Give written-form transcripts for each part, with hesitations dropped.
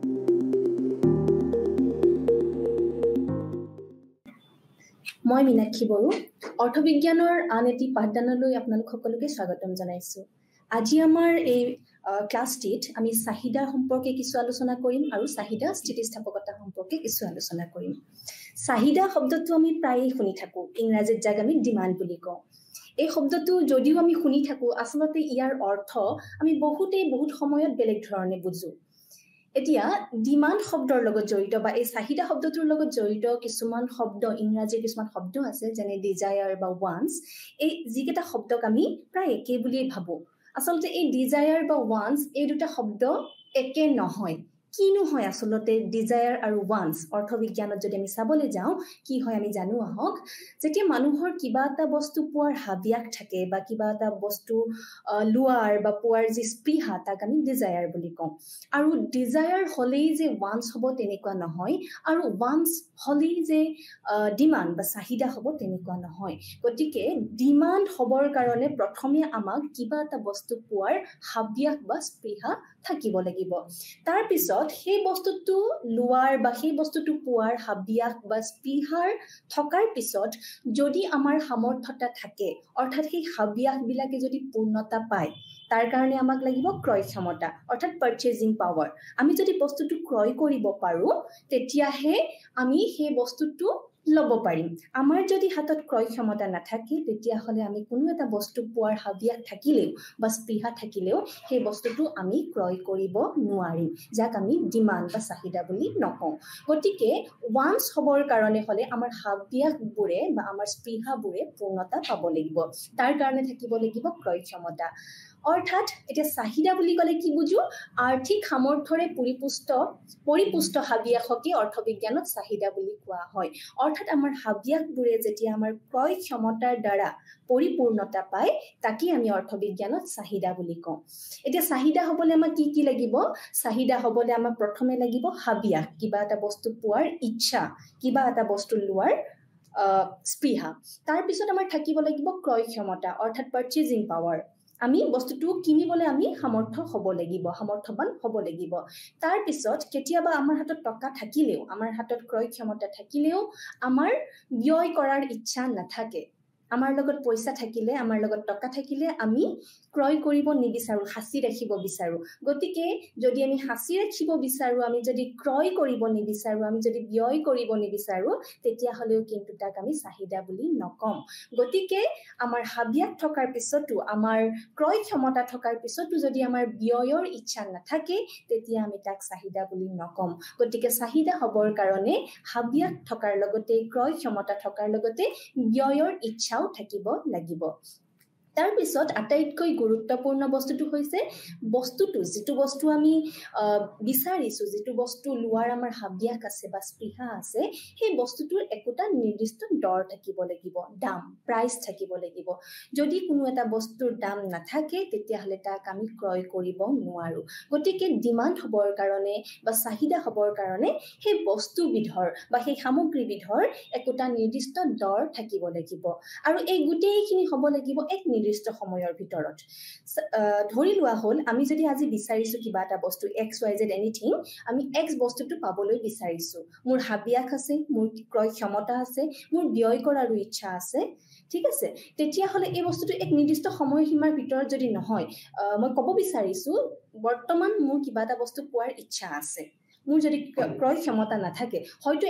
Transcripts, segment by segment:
মই মীনাক্ষী বড়ো অৰ্থবিজ্ঞানৰ আন এটি পাঠদানলৈ আপোনালোক সকলোকে স্বাগতম জনাইছো। আজি আমাৰ এই ক্লাছটিত আমি চাহিদা সম্পৰ্কে কিছু আলোচনা কৰিম আৰু চাহিদা স্থিতিস্থাপকতা সম্পৰ্কে কিছু আলোচনা কৰিম। চাহিদা শব্দটো আমি প্ৰায়ে শুনি থাকো, ইংৰাজীত যাক আমি ডিমাণ্ড বুলি কওঁ। এই শব্দটো যদিও আমি শুনি থাকো, আচলতে ইয়াৰ অৰ্থ আমি বহুত সময়ত বেলেগ ধৰণে বুজো। এতিয়া ডিমাণ্ড শব্দৰ লগত জড়িত বা এই চাহিদা শব্দটোৰ লগত জড়িত কিছুমান শব্দ, ইংৰাজীৰ কিছুমান শব্দ আছে, যেনে ডিজায়াৰ বা ৱান্টছ। এই যিকেইটা শব্দক আমি প্ৰায় একে বুলিয়েই ভাবো। আচলতে এই ডিজায়াৰ বা ৱান্টছ এই দুটা শব্দ একে নহয়। কিনো হয় আচলতে ডিজায়াৰ আৰু ৱান্টছ? অৰ্থবিজ্ঞানত যদি আমি চাবলৈ যাওঁ কি হয় আমি জানো আহক। যেতিয়া মানুহৰ কিবা এটা বস্তু পোৱাৰ হাবিয়াস থাকে বা কিবা এটা বস্তু লোৱাৰ বা পোৱাৰ যি স্পৃহা, তাক আমি ডিজায়াৰ বুলি কওঁ। আৰু ডিজায়াৰ হলেই যে ৱান্টছ হ'ব তেনেকুৱা নহয়, আৰু ৱান্টছ হলেই যে ডিমাণ্ড বা চাহিদা হ'ব তেনেকুৱা নহয়। গতিকে ডিমাণ্ড হ'বৰ কাৰণে প্ৰথমে আমাক কিবা এটা বস্তু পোৱাৰ হাবিয়াস বা স্পৃহা থাকিব লাগিব। তাৰপিছত সেই বস্তুটো লোৱাৰ বা সেই বস্তুটো পোৱাৰ হাবিয়াস বা স্পৃহাৰ থকাৰ পিছত যদি আমাৰ সামৰ্থ্যতা থাকে, অৰ্থাৎ সেই হাবিয়াসবিলাকে যদি পূৰ্ণতা পায়, তাৰ কাৰণে আমাক লাগিব ক্ৰয় ক্ষমতা, অৰ্থাৎ পাৰ্চেজিং পাৱাৰ। আমি যদি বস্তুটো ক্ৰয় কৰিব পাৰো, তেতিয়াহে আমি সেই বস্তুটো ল'ব পাৰিম। আমাৰ যদি হাতত ক্ৰয় ক্ষমতা নাথাকে, তেতিয়াহ'লে আমি কোনো এটা বস্তু পোৱাৰ হাবিয়াস থাকিলেও বা স্পৃহা থাকিলেও সেই বস্তুটো আমি ক্ৰয় কৰিব নোৱাৰিম, যাক আমি ডিমাণ্ড বা চাহিদা বুলি নকওঁ। গতিকে ৱান্টছ হ'বৰ কাৰণে হ'লে আমাৰ হাবিয়াসবোৰে বা আমাৰ স্পৃহাবোৰে পূৰ্ণতা পাব লাগিব। তাৰ কাৰণে থাকিব লাগিব ক্ৰয় ক্ষমতা। অৰ্থাৎ এতিয়া চাহিদা বুলি ক'লে কি বুজো? আৰ্থিক সামৰ্থ্যৰে পৰিপুষ্ট হাবিয়াসকে অৰ্থবিজ্ঞানত চাহিদা বুলি কোৱা হয়। অৰ্থাৎ আমাৰ হাবিয়াসবোৰে যেতিয়া আমাৰ ক্ৰয় ক্ষমতাৰ দ্বাৰা পৰিপূৰ্ণতা পায়, তাকে আমি অৰ্থবিজ্ঞানত চাহিদা বুলি কওঁ। এতিয়া চাহিদা হ'বলৈ আমাক কি লাগিব? চাহিদা হ'বলৈ আমাক প্ৰথমে লাগিব হাবিয়াস, কিবা এটা বস্তু পোৱাৰ ইচ্ছা, কিবা এটা বস্তু লোৱাৰ স্পৃহা। তাৰপিছত আমাৰ থাকিব লাগিব ক্ৰয় ক্ষমতা, অৰ্থাৎ পাৰ্চেজিং পাৱাৰ। আমি বস্তুটো কিনিবলৈ আমি সামৰ্থ্যৱান হ'ব লাগিব। তাৰপিছত কেতিয়াবা আমাৰ হাতত টকা থাকিলেও, আমাৰ হাতত ক্ৰয় ক্ষমতা থাকিলেও আমাৰ ব্যয় কৰাৰ ইচ্ছা নাথাকে। আমাৰ লগত পইচা থাকিলে, আমাৰ লগত টকা থাকিলে আমি ক্ৰয় কৰিব নিবিচাৰো, সাঁচি ৰাখিব বিচাৰো। গতিকে যদি আমি সাঁচি ৰাখিব বিচাৰো, আমি যদি ক্ৰয় কৰিব নিবিচাৰো, আমি যদি ব্যয় কৰিব নিবিচাৰো, তেতিয়াহ'লেও কিন্তু তাক আমি চাহিদা বুলি নকওঁ। গতিকে আমাৰ হাবিয়াস থকাৰ পিছতো, আমাৰ ক্ৰয় ক্ষমতা থকাৰ পিছতো যদি আমাৰ ব্যয়ৰ ইচ্ছা নাথাকে, তেতিয়া আমি তাক চাহিদা বুলি নকওঁ। গতিকে চাহিদা হ'বৰ কাৰণে হাবিয়াস থকাৰ লগতে, ক্ৰয় ক্ষমতা থকাৰ লগতে ব্যয়ৰ ইচ্ছাও থাকিব লাগিব। তাৰপিছত আটাইতকৈ গুৰুত্বপূৰ্ণ বস্তুটো হৈছে যিটো বস্তু আমি বিচাৰিছো, যিটো বস্তু লোৱাৰ আমাৰ হাবিয়াস আছে বা স্পৃহা আছে, সেই বস্তুটোৰ একোটা নিৰ্দিষ্ট দৰ থাকিব লাগিব, দাম, প্ৰাইচ থাকিব লাগিব। যদি কোনো এটা বস্তুৰ দাম নাথাকে, তেতিয়াহ'লে তাক আমি ক্ৰয় কৰিব নোৱাৰো। গতিকে ডিমাণ্ড হ'বৰ কাৰণে বা চাহিদা হ'বৰ কাৰণে সেই বস্তুবিধৰ বা সেই সামগ্ৰীবিধৰ একোটা নিৰ্দিষ্ট দৰ থাকিব লাগিব। আৰু এই গোটেইখিনি হ'ব লাগিব এক নিৰ্দিষ্ট সময়ৰ ভিতৰত। ধৰি লোৱা হ'ল, আমি যদি আজি বিচাৰিছো কিবা এটা বস্তু XYZ এনিথিং, আমি X বস্তুটো পাবলৈ বিচাৰিছো। মোৰ হাবিয়াস আছে, মোৰ ক্ৰয় ক্ষমতা আছে, মোৰ ব্যয় কৰাৰো ইচ্ছা আছে, ঠিক আছে? তেতিয়াহ'লে এই বস্তুটো এক নিৰ্দিষ্ট সময়সীমাৰ ভিতৰত যদি নহয়, মই ক'ব বিচাৰিছো বৰ্তমান মোৰ কিবা এটা বস্তু পোৱাৰ ইচ্ছা আছে, মোৰ যদি ক্ৰয় ক্ষমতা নাথাকে, হয়তো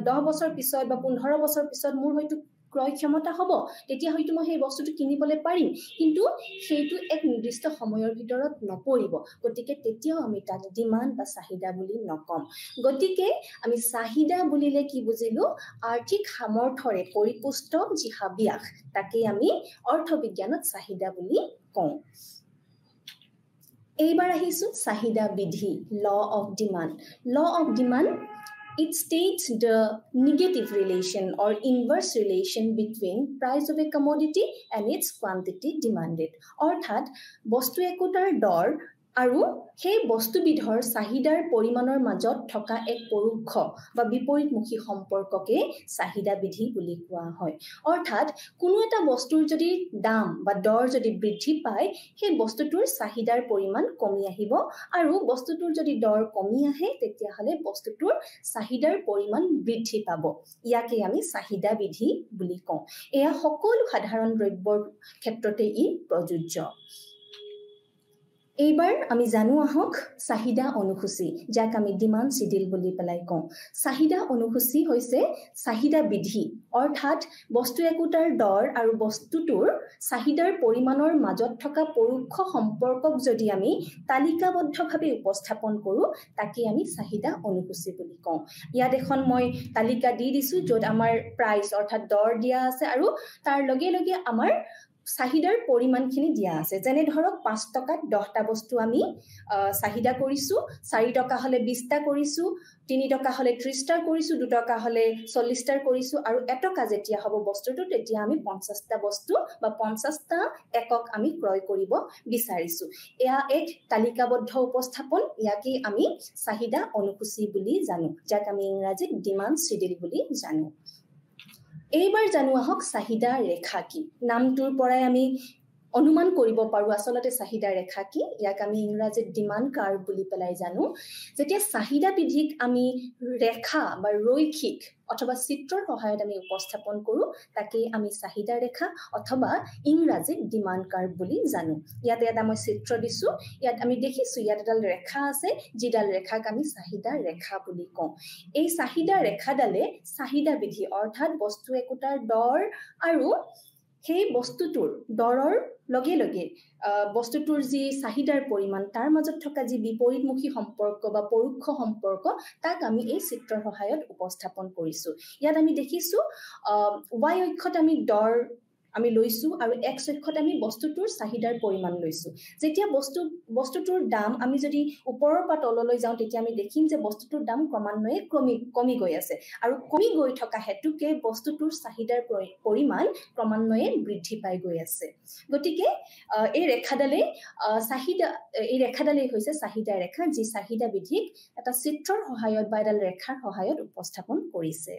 10 বছৰ পিছত বা 15 বছৰ পিছত মোৰ হয়তো ক্ৰয় ক্ষমতা হ'ব, তেতিয়া হয়তো মই সেই বস্তুটো কিনিবলৈ পাৰিম, কিন্তু সেইটো এক নিৰ্দিষ্ট সময়ৰ ভিতৰত নপৰিব। গতিকে তেতিয়াও আমি তাক ডিমাণ্ড বা চাহিদা বুলি নকওঁ। গতিকে আমি চাহিদা বুলিলে কি বুজিলো? আৰ্থিক সামৰ্থ্যৰে পৰিপুষ্ট যি হাবিয়াস, তাকেই আমি অৰ্থবিজ্ঞানত চাহিদা বুলি কওঁ। এইবাৰ আহিছো চাহিদা বিধি, law of demand. Law of demand, it states the negative relation or inverse relation between price of a commodity and its quantity demanded. অৰ্থাৎ বস্তু একোটাৰ দৰ আৰু সেই বস্তুবিধৰ চাহিদাৰ পৰিমাণৰ মাজত থকা এক পৰোক্ষ বা বিপৰীতমুখী সম্পৰ্ককে চাহিদা বিধি বুলি কোৱা হয় অৰ্থাৎ কোনো এটা বস্তুৰ যদি দাম বা দৰ যদি বৃদ্ধি পায় সেই বস্তুটোৰ চাহিদাৰ পৰিমাণ কমি আহিব আৰু বস্তুটোৰ যদি দৰ কমি আহে তেতিয়াহলে বস্তুটোৰ চাহিদাৰ পৰিমাণ বৃদ্ধি পাব ইয়াকে আমি চাহিদা বিধি বুলি কওঁ এয়া সকলো সাধাৰণ দ্ৰব্যৰ ক্ষেত্ৰতে ই প্ৰযোজ্য এইবাৰ আমি জানো আহক চাহিদা অনুসূচী যাক আমি ডিমান্ড শিডিউল বুলি পেলাই কওঁ চাহিদা অনুসূচী হৈছে চাহিদা বিধি অৰ্থাৎ বস্তু একোটাৰ দৰ আৰু বস্তুটোৰ চাহিদাৰ পৰিমাণৰ মাজত থকা পৰোক্ষ সম্পৰ্কক যদি আমি তালিকাবদ্ধভাৱে উপস্থাপন কৰো তাকে আমি চাহিদা অনুসূচী বুলি কওঁ ইয়াত এখন মই তালিকা দি দিছো য'ত আমাৰ প্ৰাইস অৰ্থাৎ দৰ দিয়া আছে আৰু তাৰ লগে লগে আমাৰ চাহিদাৰ পৰিমাণখিনি দিয়া আছে যেনে ধৰক 5 টকাত 10টা বস্তু আমি চাহিদা কৰিছো 4 টকা হলে 20টা কৰিছো 3 টকা হলে 30টা কৰিছো 2 টকা হলে 40টা কৰিছো আৰু 1 টকা যেতিয়া হ'ব বস্তুটো তেতিয়া আমি 50টা বস্তু বা 50টা একক আমি ক্ৰয় কৰিব বিচাৰিছো এয়া এক তালিকাবদ্ধ উপস্থাপন ইয়াকে আমি চাহিদা অনুসূচী বুলি জানো যাক আমি ইংৰাজীত ডিমান্ড শিডিউল বুলি জানো এইবাৰ জানো আহক চাহিদা ৰেখা কি নামটোৰ পৰাই আমি অনুমান কৰিব পাৰো আসলতে চাহিদা ৰেখা কি ইয়াক আমি ইংৰাজীত ডিমান্ড কাৰ্ভ বুলি পেলাই জানো যেতিয়া চাহিদা বিধিক আমি ৰেখা বা ৰৈখিক অথবা চিত্ৰৰ সহায়ত আমি উপস্থাপন কৰো তাকে আমি চাহিদা ৰেখা অথবা ইংৰাজীত ডিমান্ড কাৰ্ভ বুলি জানো ইয়াতে এটা মই চিত্ৰ দিছো ইয়াত আমি দেখিছো ইয়াত এডাল ৰেখা আছে যিডাল ৰেখাক আমি চাহিদা ৰেখা বুলি কওঁ এই চাহিদা ৰেখাডালে চাহিদা বিধি অৰ্থাৎ বস্তু একোটাৰ দৰ আৰু সেই বস্তুটোৰ দৰৰ লগে লগে বস্তুটোৰ যি চাহিদাৰ পৰিমাণ তাৰ মাজত থকা যি বিপৰীতমুখী সম্পৰ্ক বা পৰোক্ষ সম্পৰ্ক তাক আমি এই চিত্ৰৰ সহায়ত উপস্থাপন কৰিছো ইয়াত আমি দেখিছো y অক্ষত আমি দৰ আমি লৈছো আৰু x অক্ষত আমি বস্তুটোৰ চাহিদাৰ পৰিমাণ লৈছো যেতিয়া বস্তুটোৰ দাম আমি যদি ওপৰৰ পৰা তললৈ যাওঁ তেতিয়া আমি দেখিম যে বস্তুটোৰ দাম ক্ৰমান্বয়ে কমি গৈ আছে আৰু কমি গৈ থকা হেতুকে বস্তুটোৰ চাহিদাৰ পৰিমাণ ক্ৰমান্বয়ে বৃদ্ধি পাই গৈ আছে গতিকে এই ৰেখাডালেই হৈছে চাহিদা ৰেখা যি চাহিদা বিধিক এটা চিত্ৰৰ সহায়ত বা এডাল ৰেখাৰ সহায়ত উপস্থাপন কৰিছে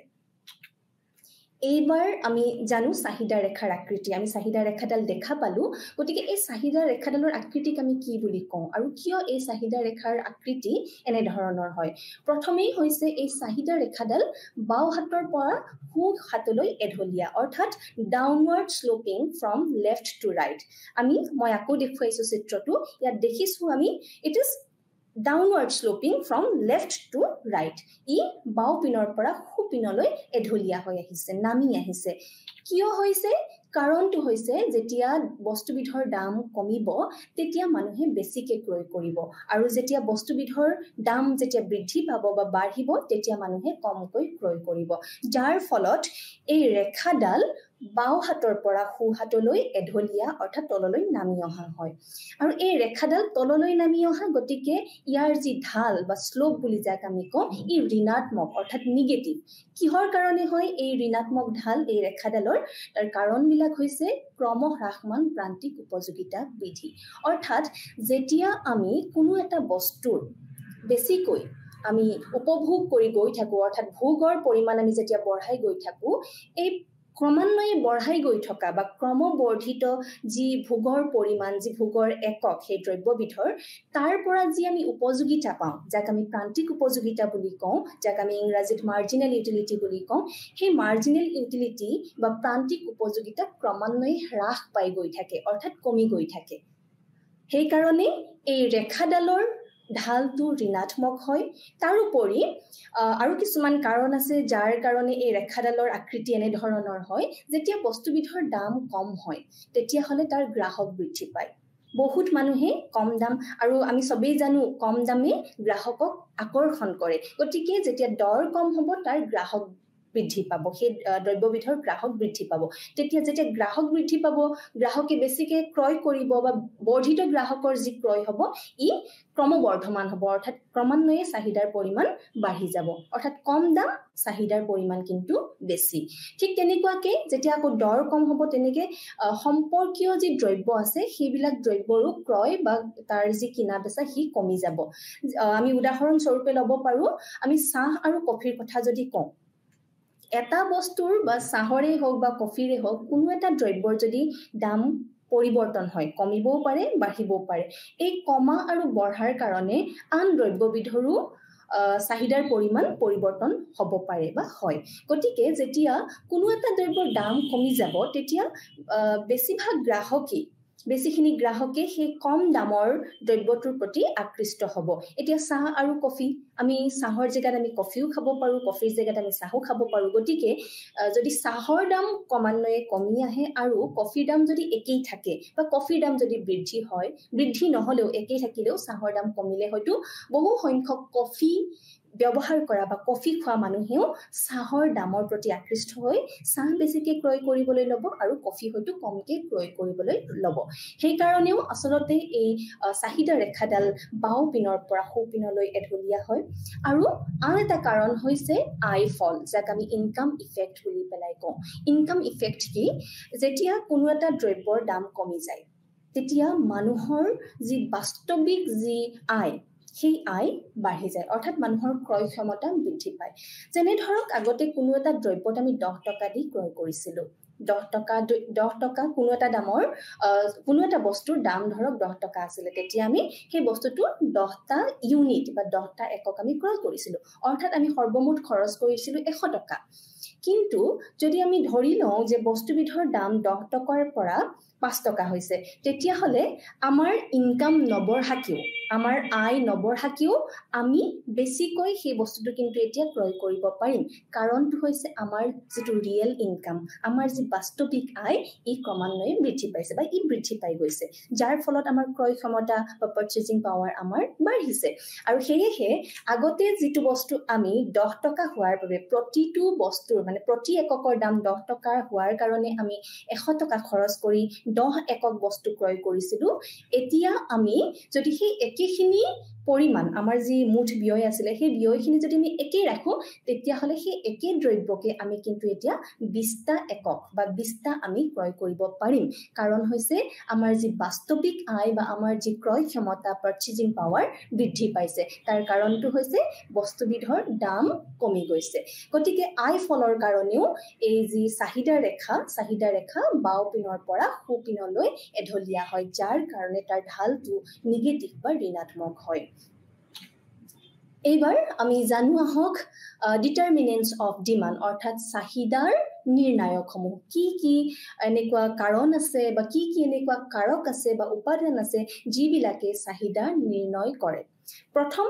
এইবাৰ আমি জানো চাহিদা ৰেখাৰ আকৃতি আমি চাহিদা ৰেখাডাল দেখা পালো গতিকে এই চাহিদা ৰেখাডালৰ আকৃতিক আমি কি বুলি কওঁ আৰু কিয় এই চাহিদা ৰেখাৰ আকৃতি এনে ধৰণৰ হয় প্ৰথমেই হৈছে এই চাহিদা ৰেখাডাল বাও হাতৰ পৰা সো হাতলৈ এঢলীয়া অৰ্থাৎ downward sloping from left to right মই আকৌ দেখুৱাইছো চিত্ৰটো ইয়াত দেখিছো আমি it is downward sloping from left to right ই বাও পিনৰ পৰা সো পিনলৈ এঢলীয়া হৈ আহিছে নামি আহিছে কিয় হৈছে কাৰণটো হৈছে যেতিয়া বস্তুবিধৰ দাম কমিব তেতিয়া মানুহে বেছিকে ক্ৰয় কৰিব আৰু যেতিয়া বস্তুবিধৰ দাম যেতিয়া বৃদ্ধি পাব বা বাঢ়িব তেতিয়া মানুহে কমকৈ ক্ৰয় কৰিব যাৰ ফলত এই ৰেখাডাল বাও হাতৰ পৰা সো হাতলৈ এঢলীয়া অৰ্থাৎ তললৈ নামি অহা হয় আৰু এই ৰেখাডাল তললৈ নামি অহা গতিকে ইয়াৰ যি ঢাল বা স্লোপ বুলি যাক আমি কওঁ ই ঋণাত্মক অৰ্থাৎ নিগেটিভ কিহৰ কাৰণে হয় এই ঋণাত্মক ঢাল এই ৰেখাডালৰ তাৰ কাৰণবিলাক হৈছে ক্ৰমহ্ৰাসমান প্ৰান্তিক উপযোগিতা বিধি অৰ্থাৎ যেতিয়া আমি কোনো এটা বস্তুৰ বেছিকৈ আমি উপভোগ কৰি গৈ থাকো অৰ্থাৎ ভোগৰ পৰিমাণ আমি যেতিয়া বঢ়াই গৈ থাকো এই ক্ৰমান্বয়ে বঢ়াই গৈ থকা বা ক্ৰমবৰ্ধিত যি ভোগৰ পৰিমাণ যি ভোগৰ একক সেই দ্ৰব্যবিধৰ তাৰ পৰা যি আমি উপযোগিতা পাওঁ যাক আমি প্ৰান্তিক উপযোগিতা বুলি কওঁ যাক আমি ইংৰাজীত মাৰ্জিনেল ইউটিলিটি বুলি কওঁ সেই মাৰ্জিনেল ইউটিলিটি বা প্ৰান্তিক উপযোগিতা ক্ৰমান্বয়ে হ্ৰাস পাই গৈ থাকে অৰ্থাৎ কমি গৈ থাকে সেই কাৰণে এই ৰেখাডালৰ ঢালটো ঋণাত্মক হয় তাৰোপৰি আৰু কিছুমান কাৰণ আছে যাৰ কাৰণে এই ৰেখাডালৰ আকৃতি এনে ধৰণৰ হয় যেতিয়া বস্তুবিধৰ দাম কম হয় তেতিয়া হলে তাৰ গ্ৰাহক বৃদ্ধি পায় বহুত মানুহে কম দাম আৰু আমি সবেই জানো কম দামে গ্ৰাহকক আকৰ্ষণ কৰে গতিকে যেতিয়া দৰ কম হ'ব তাৰ গ্ৰাহক বৃদ্ধি পাব সেই দ্ৰব্যবিধৰ গ্ৰাহক বৃদ্ধি পাব তেতিয়া যেতিয়া গ্ৰাহক বৃদ্ধি পাব গ্ৰাহকে বেছিকে ক্ৰয় কৰিব বা বৰ্ধিত গ্ৰাহকৰ যি ক্ৰয় হ'ব ই ক্ৰমবৰ্ধমান হ'ব অৰ্থাৎ ক্ৰমান্বয়ে চাহিদাৰ পৰিমাণ বাঢ়ি যাব অৰ্থাৎ কম দাম চাহিদাৰ পৰিমাণ কিন্তু বেছি ঠিক তেনেকুৱাকৈ যেতিয়া আকৌ দৰ কম হ'ব তেনেকৈ সম্পৰ্কীয় যি দ্ৰব্য আছে সেইবিলাক দ্ৰব্যৰো ক্ৰয় বা তাৰ যি কিনা বেচা সি কমি যাব আমি উদাহৰণস্বৰূপে ল'ব পাৰোঁ আমি চাহ আৰু কফিৰ কথা যদি কওঁ এটা বস্তুৰ বা চাহৰে হওক বা কফিৰে হওক কোনো এটা দ্ৰব্যৰ যদি দাম পৰিৱৰ্তন হয় কমিবও পাৰে বাঢ়িবও পাৰে এই কমা আৰু বঢ়াৰ কাৰণে আন দ্ৰব্যবিধৰো চাহিদাৰ পৰিমাণ পৰিৱৰ্তন হ'ব পাৰে বা হয় গতিকে যেতিয়া কোনো এটা দ্ৰব্যৰ দাম কমি যাব তেতিয়া বেছিভাগ গ্ৰাহকেই বেছিখিনি গ্ৰাহকে সেই কম দামৰ দ্ৰব্যটোৰ প্ৰতি আকৃষ্ট হ'ব এতিয়া চাহ আৰু কফি আমি চাহৰ জেগাত আমি কফিও খাব পাৰোঁ কফিৰ জেগাত আমি চাহো খাব পাৰোঁ গতিকে যদি চাহৰ দাম ক্ৰমান্বয়ে কমি আহে আৰু কফিৰ দাম যদি একেই থাকে বা কফিৰ দাম যদি বৃদ্ধি নহ'লেও একেই থাকিলেও চাহৰ দাম কমিলে হয়তো বহু সংখ্যক কফি ব্যৱহাৰ কৰা বা কফি খোৱা মানুহেও চাহৰ দামৰ প্ৰতি আকৃষ্ট হৈ চাহ বেছিকৈ ক্ৰয় কৰিবলৈ ল'ব আৰু কফি হয়তো কমকৈ ক্ৰয় কৰিবলৈ ল'ব সেইকাৰণেও আচলতে এই চাহিদা ৰেখাডাল বাওঁ পিনৰ পৰা সোঁ পিনলৈ এঢলীয়া হয় আৰু আন এটা কাৰণ হৈছে আয় ফল যাক আমি ইনকাম ইফেক্ট বুলি পেলাই কওঁ ইনকাম ইফেক্ট কি যেতিয়া কোনো এটা দ্ৰব্যৰ দাম কমি যায় তেতিয়া মানুহৰ যি বাস্তৱিক যি আয় সেই আয় বাঢ়ি যায় অৰ্থাৎ মানুহৰ ক্ৰয় ক্ষমতা বৃদ্ধি পায় যেনে ধৰক আগতে কোনো এটা দ্ৰব্যত আমি 10 টকা দি ক্ৰয় কৰিছিলোঁ 10 টকা কোনো এটা বস্তুৰ দাম ধৰক 10 টকা আছিলে তেতিয়া আমি সেই বস্তুটো 10টা ইউনিট বা 10টা একক আমি ক্ৰয় কৰিছিলোঁ অৰ্থাৎ আমি সৰ্বমুঠ খৰচ কৰিছিলোঁ 100 টকা কিন্তু যদি আমি ধৰি লওঁ যে বস্তুবিধৰ দাম 10 টকাৰ পৰা 5 টকা হৈছে তেতিয়াহ'লে আমাৰ ইনকাম নবঢ়াকেও আমাৰ আয় নবঢ়াকেও আমি বেছিকৈ সেই বস্তুটো কিন্তু এতিয়া ক্ৰয় কৰিব পাৰিম কাৰণটো হৈছে আমাৰ যিটো ৰিয়েল ইনকাম আমাৰ যি বাস্তৱিক আয় ই ক্ৰমান্বয়ে বৃদ্ধি পাইছে বা ই বৃদ্ধি পাই গৈছে যাৰ ফলত আমাৰ ক্ৰয় ক্ষমতা বা পাৰ্চেজিং পাৱাৰ আমাৰ বাঢ়িছে আৰু সেয়েহে আগতে যিটো বস্তু আমি 10 টকা হোৱাৰ বাবে প্ৰতিটো বস্তুৰ মানে প্ৰতি এককৰ দাম 10 টকা হোৱাৰ কাৰণে আমি 100 টকা খৰচ কৰি 10 একক বস্তু ক্ৰয় কৰিছিলোঁ এতিয়া আমি যদি সেই একেখিনি পৰিমাণ আমাৰ যি মুঠ ব্যয় আছিলে সেই ব্যয়খিনি যদি আমি একেই ৰাখোঁ তেতিয়াহ'লে সেই একে দ্ৰব্যকে আমি কিন্তু এতিয়া 20টা একক বা 20টা আমি ক্ৰয় কৰিব পাৰিম কাৰণ হৈছে আমাৰ যি বাস্তৱিক আয় বা আমাৰ যি ক্ৰয় ক্ষমতা পাৰ্চেজিং পাৱাৰ বৃদ্ধি পাইছে তাৰ কাৰণটো হৈছে বস্তুবিধৰ দাম কমি গৈছে গতিকে আয় ফলৰ কাৰণেও এই যি চাহিদা ৰেখা বাওঁ পিনৰ পৰা সোঁ পিনলৈ এঢলীয়া হয় যাৰ কাৰণে তাৰ ঢালটো নিগেটিভ বা ঋণাত্মক হয় এইবাৰ আমি জানো আহক ডিটাৰমিনেন্টছ অফ ডিমাণ্ড অৰ্থাৎ চাহিদাৰ নিৰ্ণায়কসমূহ কি এনেকুৱা কাৰণ আছে বা কি এনেকুৱা কাৰক আছে বা উপাদান আছে যিবিলাকে চাহিদা নিৰ্ণয় কৰে প্ৰথম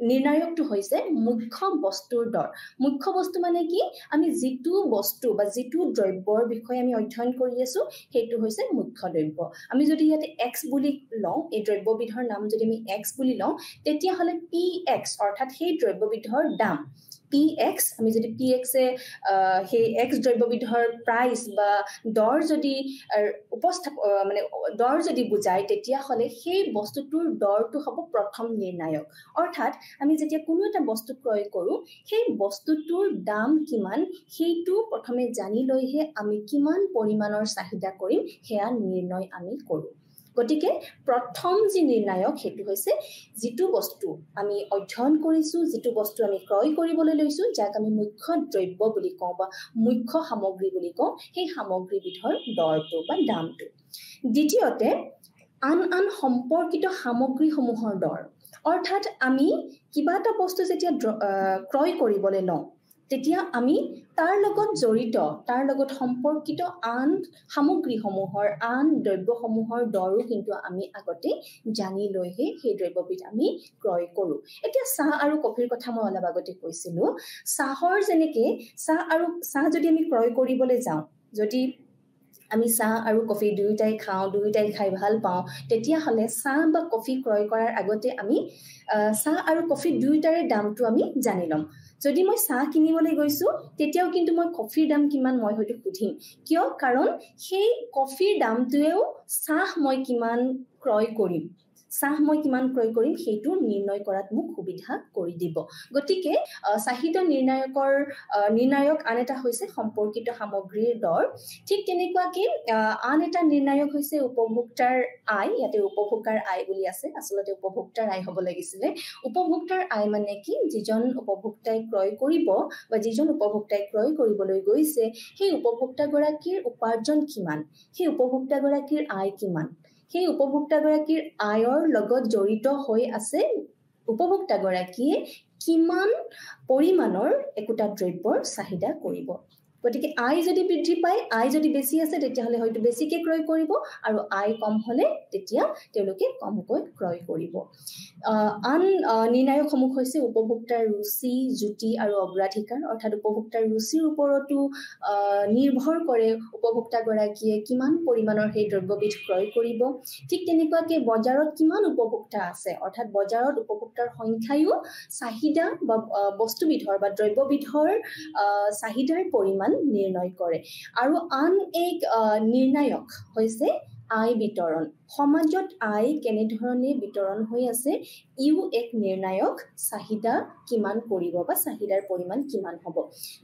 নিৰ্ণায়কটো হৈছে মুখ্য বস্তুৰ দৰ মুখ্য বস্তু মানে কি আমি যিটো বস্তু বা যিটো দ্ৰব্যৰ বিষয়ে আমি অধ্যয়ন কৰি আছো সেইটো হৈছে মুখ্য দ্ৰব্য আমি যদি ইয়াতে x বুলি লওঁ এই দ্ৰব্যবিধৰ নাম যদি আমি x বুলি লওঁ তেতিয়াহ'লে px অৰ্থাৎ সেই দ্ৰব্যবিধৰ দাম px আমি যদি px সেই x দ্ৰব্যবিধৰ প্ৰাইচ বা দৰ যদি মানে দৰ যদি বুজায় তেতিয়াহ'লে সেই বস্তুটোৰ দৰটো হ'ব প্ৰথম নিৰ্ণায়ক অৰ্থাৎ আমি যেতিয়া কোনো এটা বস্তু ক্ৰয় কৰোঁ সেই বস্তুটোৰ দাম কিমান সেইটো প্ৰথমে জানি লৈহে আমি কিমান পৰিমাণৰ চাহিদা কৰিম সেয়া নিৰ্ণয় আমি কৰোঁ গতিকে প্ৰথম যি নিৰ্ণায়ক সেইটো হৈছে যিটো বস্তু আমি অধ্যয়ন কৰিছোঁ যিটো বস্তু আমি ক্ৰয় কৰিবলৈ লৈছোঁ যাক আমি মুখ্য দ্ৰব্য বুলি কওঁ বা মুখ্য সামগ্ৰী বুলি কওঁ সেই সামগ্ৰীবিধৰ দৰটো বা দামটো দ্বিতীয়তে আন সম্পৰ্কিত সামগ্ৰীসমূহৰ দৰ অৰ্থাৎ আমি কিবা এটা বস্তু যেতিয়া ক্ৰয় কৰিবলৈ লওঁ তেতিয়া আমি তাৰ লগত সম্পৰ্কিত আন সামগ্ৰীসমূহৰ আন দ্ৰব্যসমূহৰ দৰো কিন্তু আমি আগতে জানি লৈহে সেই দ্ৰব্যবিধ আমি ক্ৰয় কৰোঁ এতিয়া চাহ আৰু কফিৰ কথা মই অলপ আগতে কৈছিলোঁ চাহৰ যেনেকৈ চাহ যদি আমি ক্ৰয় কৰিবলৈ যাওঁ যদি আমি চাহ আৰু কফি দুয়োটাই খাওঁ, দুয়োটাই খাই ভাল পাওঁ, তেতিয়াহ'লে চাহ বা কফি ক্ৰয় কৰাৰ আগতে আমি চাহ আৰু কফি দুয়োটাৰে দামটো আমি জানি ল'ম। যদি মই চাহ কিনিবলৈ গৈছোঁ তেতিয়াও কিন্তু মই কফিৰ দাম কিমান মই হয়তো সুধিম। কিয়? কাৰণ সেই কফিৰ দামটোৱেও চাহ মই কিমান ক্ৰয় কৰিম সেইটো নিৰ্ণয় কৰাত মোক সুবিধা কৰি দিব। গতিকে চাহিদা নিৰ্ণায়ক আন এটা হৈছে সম্পৰ্কিত সামগ্ৰীৰ দৰ। ঠিক তেনেকুৱাকে আন এটা নিৰ্ণায়ক হৈছে উপভোক্তাৰ আয়। ইয়াতে উপভোক্তাৰ আয় বুলি আছে, আচলতে উপভোক্তাৰ আয় হ'ব লাগিছিলে। উপভোক্তাৰ আয় মানে কি? যিজন উপভোক্তাই ক্ৰয় কৰিব বা যিজন উপভোক্তাই ক্ৰয় কৰিবলৈ গৈছে সেই উপভোক্তাগৰাকীৰ উপাৰ্জন কিমান, সেই উপভোক্তাগৰাকীৰ আয় কিমান, সেই উপভোক্তাগৰাকীৰ আয়ৰ লগত জড়িত হৈ আছে উপভোক্তাগৰাকীয়ে কিমান পৰিমাণৰ একোটা দ্ৰব্যৰ চাহিদা কৰিব। গতিকে আয় যদি বৃদ্ধি পায়, আয় যদি বেছি আছে তেতিয়াহ'লে হয়তো বেছিকৈ ক্ৰয় কৰিব, আৰু আয় কম হ'লে তেতিয়া তেওঁলোকে কমকৈ ক্ৰয় কৰিব। আন নিৰ্ণায়কসমূহ হৈছে উপভোক্তাৰ ৰুচি, জুতি আৰু অগ্ৰাধিকাৰ। অৰ্থাৎ উপভোক্তাৰ ৰুচিৰ ওপৰতো নিৰ্ভৰ কৰে উপভোক্তাগৰাকীয়ে কিমান পৰিমাণৰ সেই দ্ৰব্যবিধ ক্ৰয় কৰিব। ঠিক তেনেকুৱাকে বজাৰত কিমান উপভোক্তা আছে, অৰ্থাৎ বজাৰত উপভোক্তাৰ সংখ্যায়ো চাহিদা বা বস্তুবিধৰ বা দ্ৰব্যবিধৰ চাহিদাৰ পৰিমাণ নিৰ্ণয় কৰে। আৰু আন এক নিৰ্ণায়ক হৈছে আয় বিতৰণ। সমাজত আয় কেনেধৰণে বিতৰণ হৈ আছে ইও এক নিৰ্ণায়ক চাহিদা কিমান কৰিব বা চাহিদাৰ পৰিমাণ কিমান হ'ব।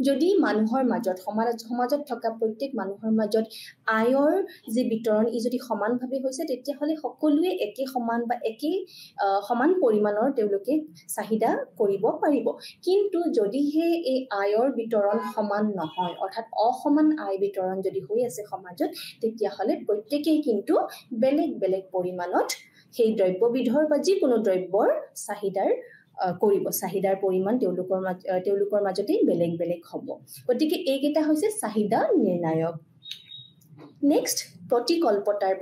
যদি মানুহৰ মাজত সমাজত থকা প্ৰত্যেক মানুহৰ মাজত আয়ৰ যি বিতৰণ ই যদি সমানভাৱে হৈছে তেতিয়াহ'লে সকলোৱে একে সমান বা একে সমান পৰিমাণৰ তেওঁলোকে চাহিদা কৰিব পাৰিব। কিন্তু যদিহে এই আয়ৰ বিতৰণ সমান নহয়, অৰ্থাৎ অসমান আয় বিতৰণ যদি হৈ আছে সমাজত, তেতিয়াহ'লে প্ৰত্যেকেই কিন্তু বেলেগ বেলেগ পৰিমাণত সেই দ্ৰব্যবিধৰ বা যিকোনো দ্ৰব্যৰ চাহিদাৰ পৰিমাণ তেওঁলোকৰ মাজতেই বেলেগ বেলেগ হ'ব। গতিকে এইকেইটা হৈছে চাহিদা নিৰ্ণায়ক। নেক্সট, প্ৰতিকল্পতাৰ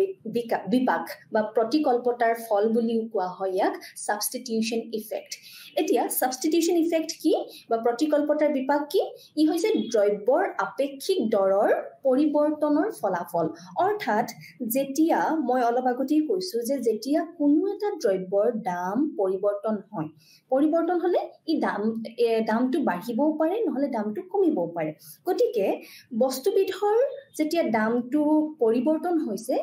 বিপাক বা প্ৰতিকল্পতাৰ ফল বুলিও কোৱা হয় ইয়াক ছাবষ্টিটিউশ্যন ইফেক্ট। এতিয়া ছাবষ্টিটিউশ্যন ইফেক্ট কি বা প্ৰতিকল্পতাৰ বিপাক কি? ই হৈছে দ্ৰব্যৰ আপেক্ষিক দৰৰ পৰিৱৰ্তনৰ ফলাফল। অৰ্থাৎ যেতিয়া মই অলপ আগতেই কৈছোঁ যে যেতিয়া কোনো এটা দ্ৰব্যৰ দাম পৰিৱৰ্তন হয়, পৰিৱৰ্তন হ'লে ই দামটো বাঢ়িবও পাৰে, নহ'লে দামটো কমিবও পাৰে। গতিকে বস্তুবিধৰ যেতিয়া দামটো পৰিৱৰ্তন হৈছে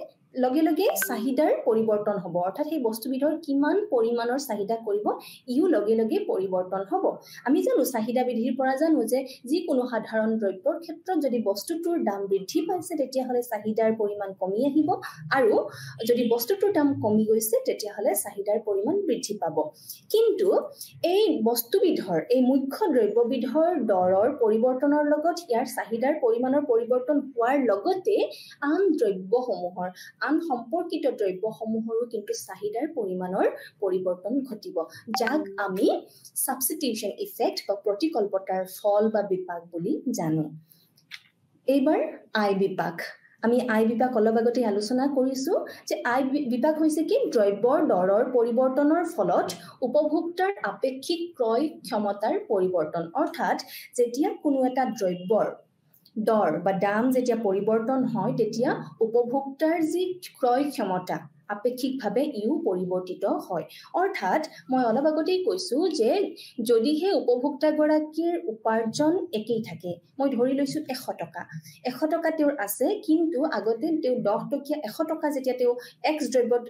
লগে লগে চাহিদাৰ পৰিৱৰ্তন হ'ব। অৰ্থাৎ সেই বস্তুবিধৰ কিমান পৰিমাণৰ চাহিদা কৰিব ইও লগে লগে পৰিৱৰ্তন হ'ব। আমি জানো চাহিদা বৃদ্ধিৰ পৰা জানো যে যিকোনো সাধাৰণ দ্ৰব্যৰ ক্ষেত্ৰত যদি বস্তুটোৰ দাম বৃদ্ধি পাইছে তেতিয়াহ'লে চাহিদাৰ পৰিমাণ কমি আহিব, আৰু যদি বস্তুটোৰ দাম কমি গৈছে তেতিয়াহ'লে চাহিদাৰ পৰিমাণ বৃদ্ধি পাব। কিন্তু এই বস্তুবিধৰ এই মুখ্য দ্ৰব্যবিধৰ দৰৰ পৰিৱৰ্তনৰ লগত ইয়াৰ চাহিদাৰ পৰিমাণৰ পৰিৱৰ্তন হোৱাৰ লগতে আন সম্পৰ্কিত দ্ৰব্যসমূহৰো কিন্তু চাহিদাৰ পৰিমাণৰ পৰিৱৰ্তন ঘটিব, যাক আমি ছাবষ্টিটিউশ্যন ইফেক্ট বা প্ৰতিকল্পতাৰ ফল বা বিপাক বুলি জানো। এইবাৰ আয় বিপাক। আমি আয় বিপাক অলপ আগতে আলোচনা কৰিছোঁ যে আয় বিপাক হৈছে কি? দ্ৰব্যৰ দৰৰ পৰিৱৰ্তনৰ ফলত উপভোক্তাৰ আপেক্ষিক ক্ৰয় ক্ষমতাৰ পৰিৱৰ্তন। অৰ্থাৎ যেতিয়া কোনো এটা দ্ৰব্যৰ দৰ বা দাম যেতিয়া পৰিৱৰ্তন হয় তেতিয়া উপভোক্তাৰ যি ক্ৰয় ক্ষমতা আপেক্ষিকভাৱে ইও পৰিৱৰ্তিত হয়। অৰ্থাৎ মই অলপ আগতেই কৈছোঁ যে যদিহে উপভোক্তাগৰাকীৰ উপাৰ্জন একেই থাকে, মই ধৰি লৈছোঁ 100 টকা তেওঁৰ আছে, কিন্তু আগতে তেওঁ 10 টকীয়া 100 টকা যেতিয়া তেওঁ এক্স দ্ৰব্যত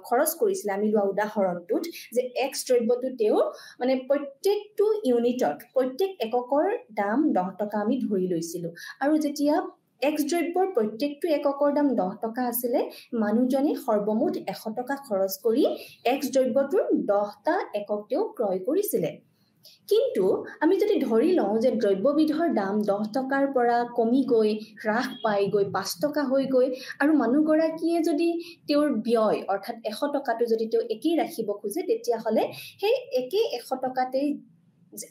খৰচ কৰিছিলে, আমি লোৱা উদাহৰণটোত যে এক্স দ্ৰব্যটো তেওঁ মানে প্ৰত্যেকটো ইউনিটত প্ৰত্যেক এককৰ দাম 10 টকা আমি ধৰি লৈছিলোঁ, আৰু যেতিয়া এক্স দ্ৰব্যৰ প্ৰত্যেকটো এককৰ দাম 10 টকা আছিলে, মানুহজনে সৰ্বমুঠ 100 টকা খৰচ কৰি এক্স দ্ৰব্যটোৰ 10টা একক তেওঁ ক্ৰয় কৰিছিলে। কিন্তু আমি যদি ধৰি লওঁ যে দ্ৰব্যবিধৰ দাম 10 টকাৰ পৰা কমি গৈ হ্ৰাস পাই গৈ 5 টকা হৈ গৈ, আৰু মানুহগৰাকীয়ে যদি তেওঁৰ ব্যয় অৰ্থাৎ 100 টকাটো যদি তেওঁ একেই ৰাখিব খোজে, তেতিয়াহ'লে সেই একেই 100 টকাতেই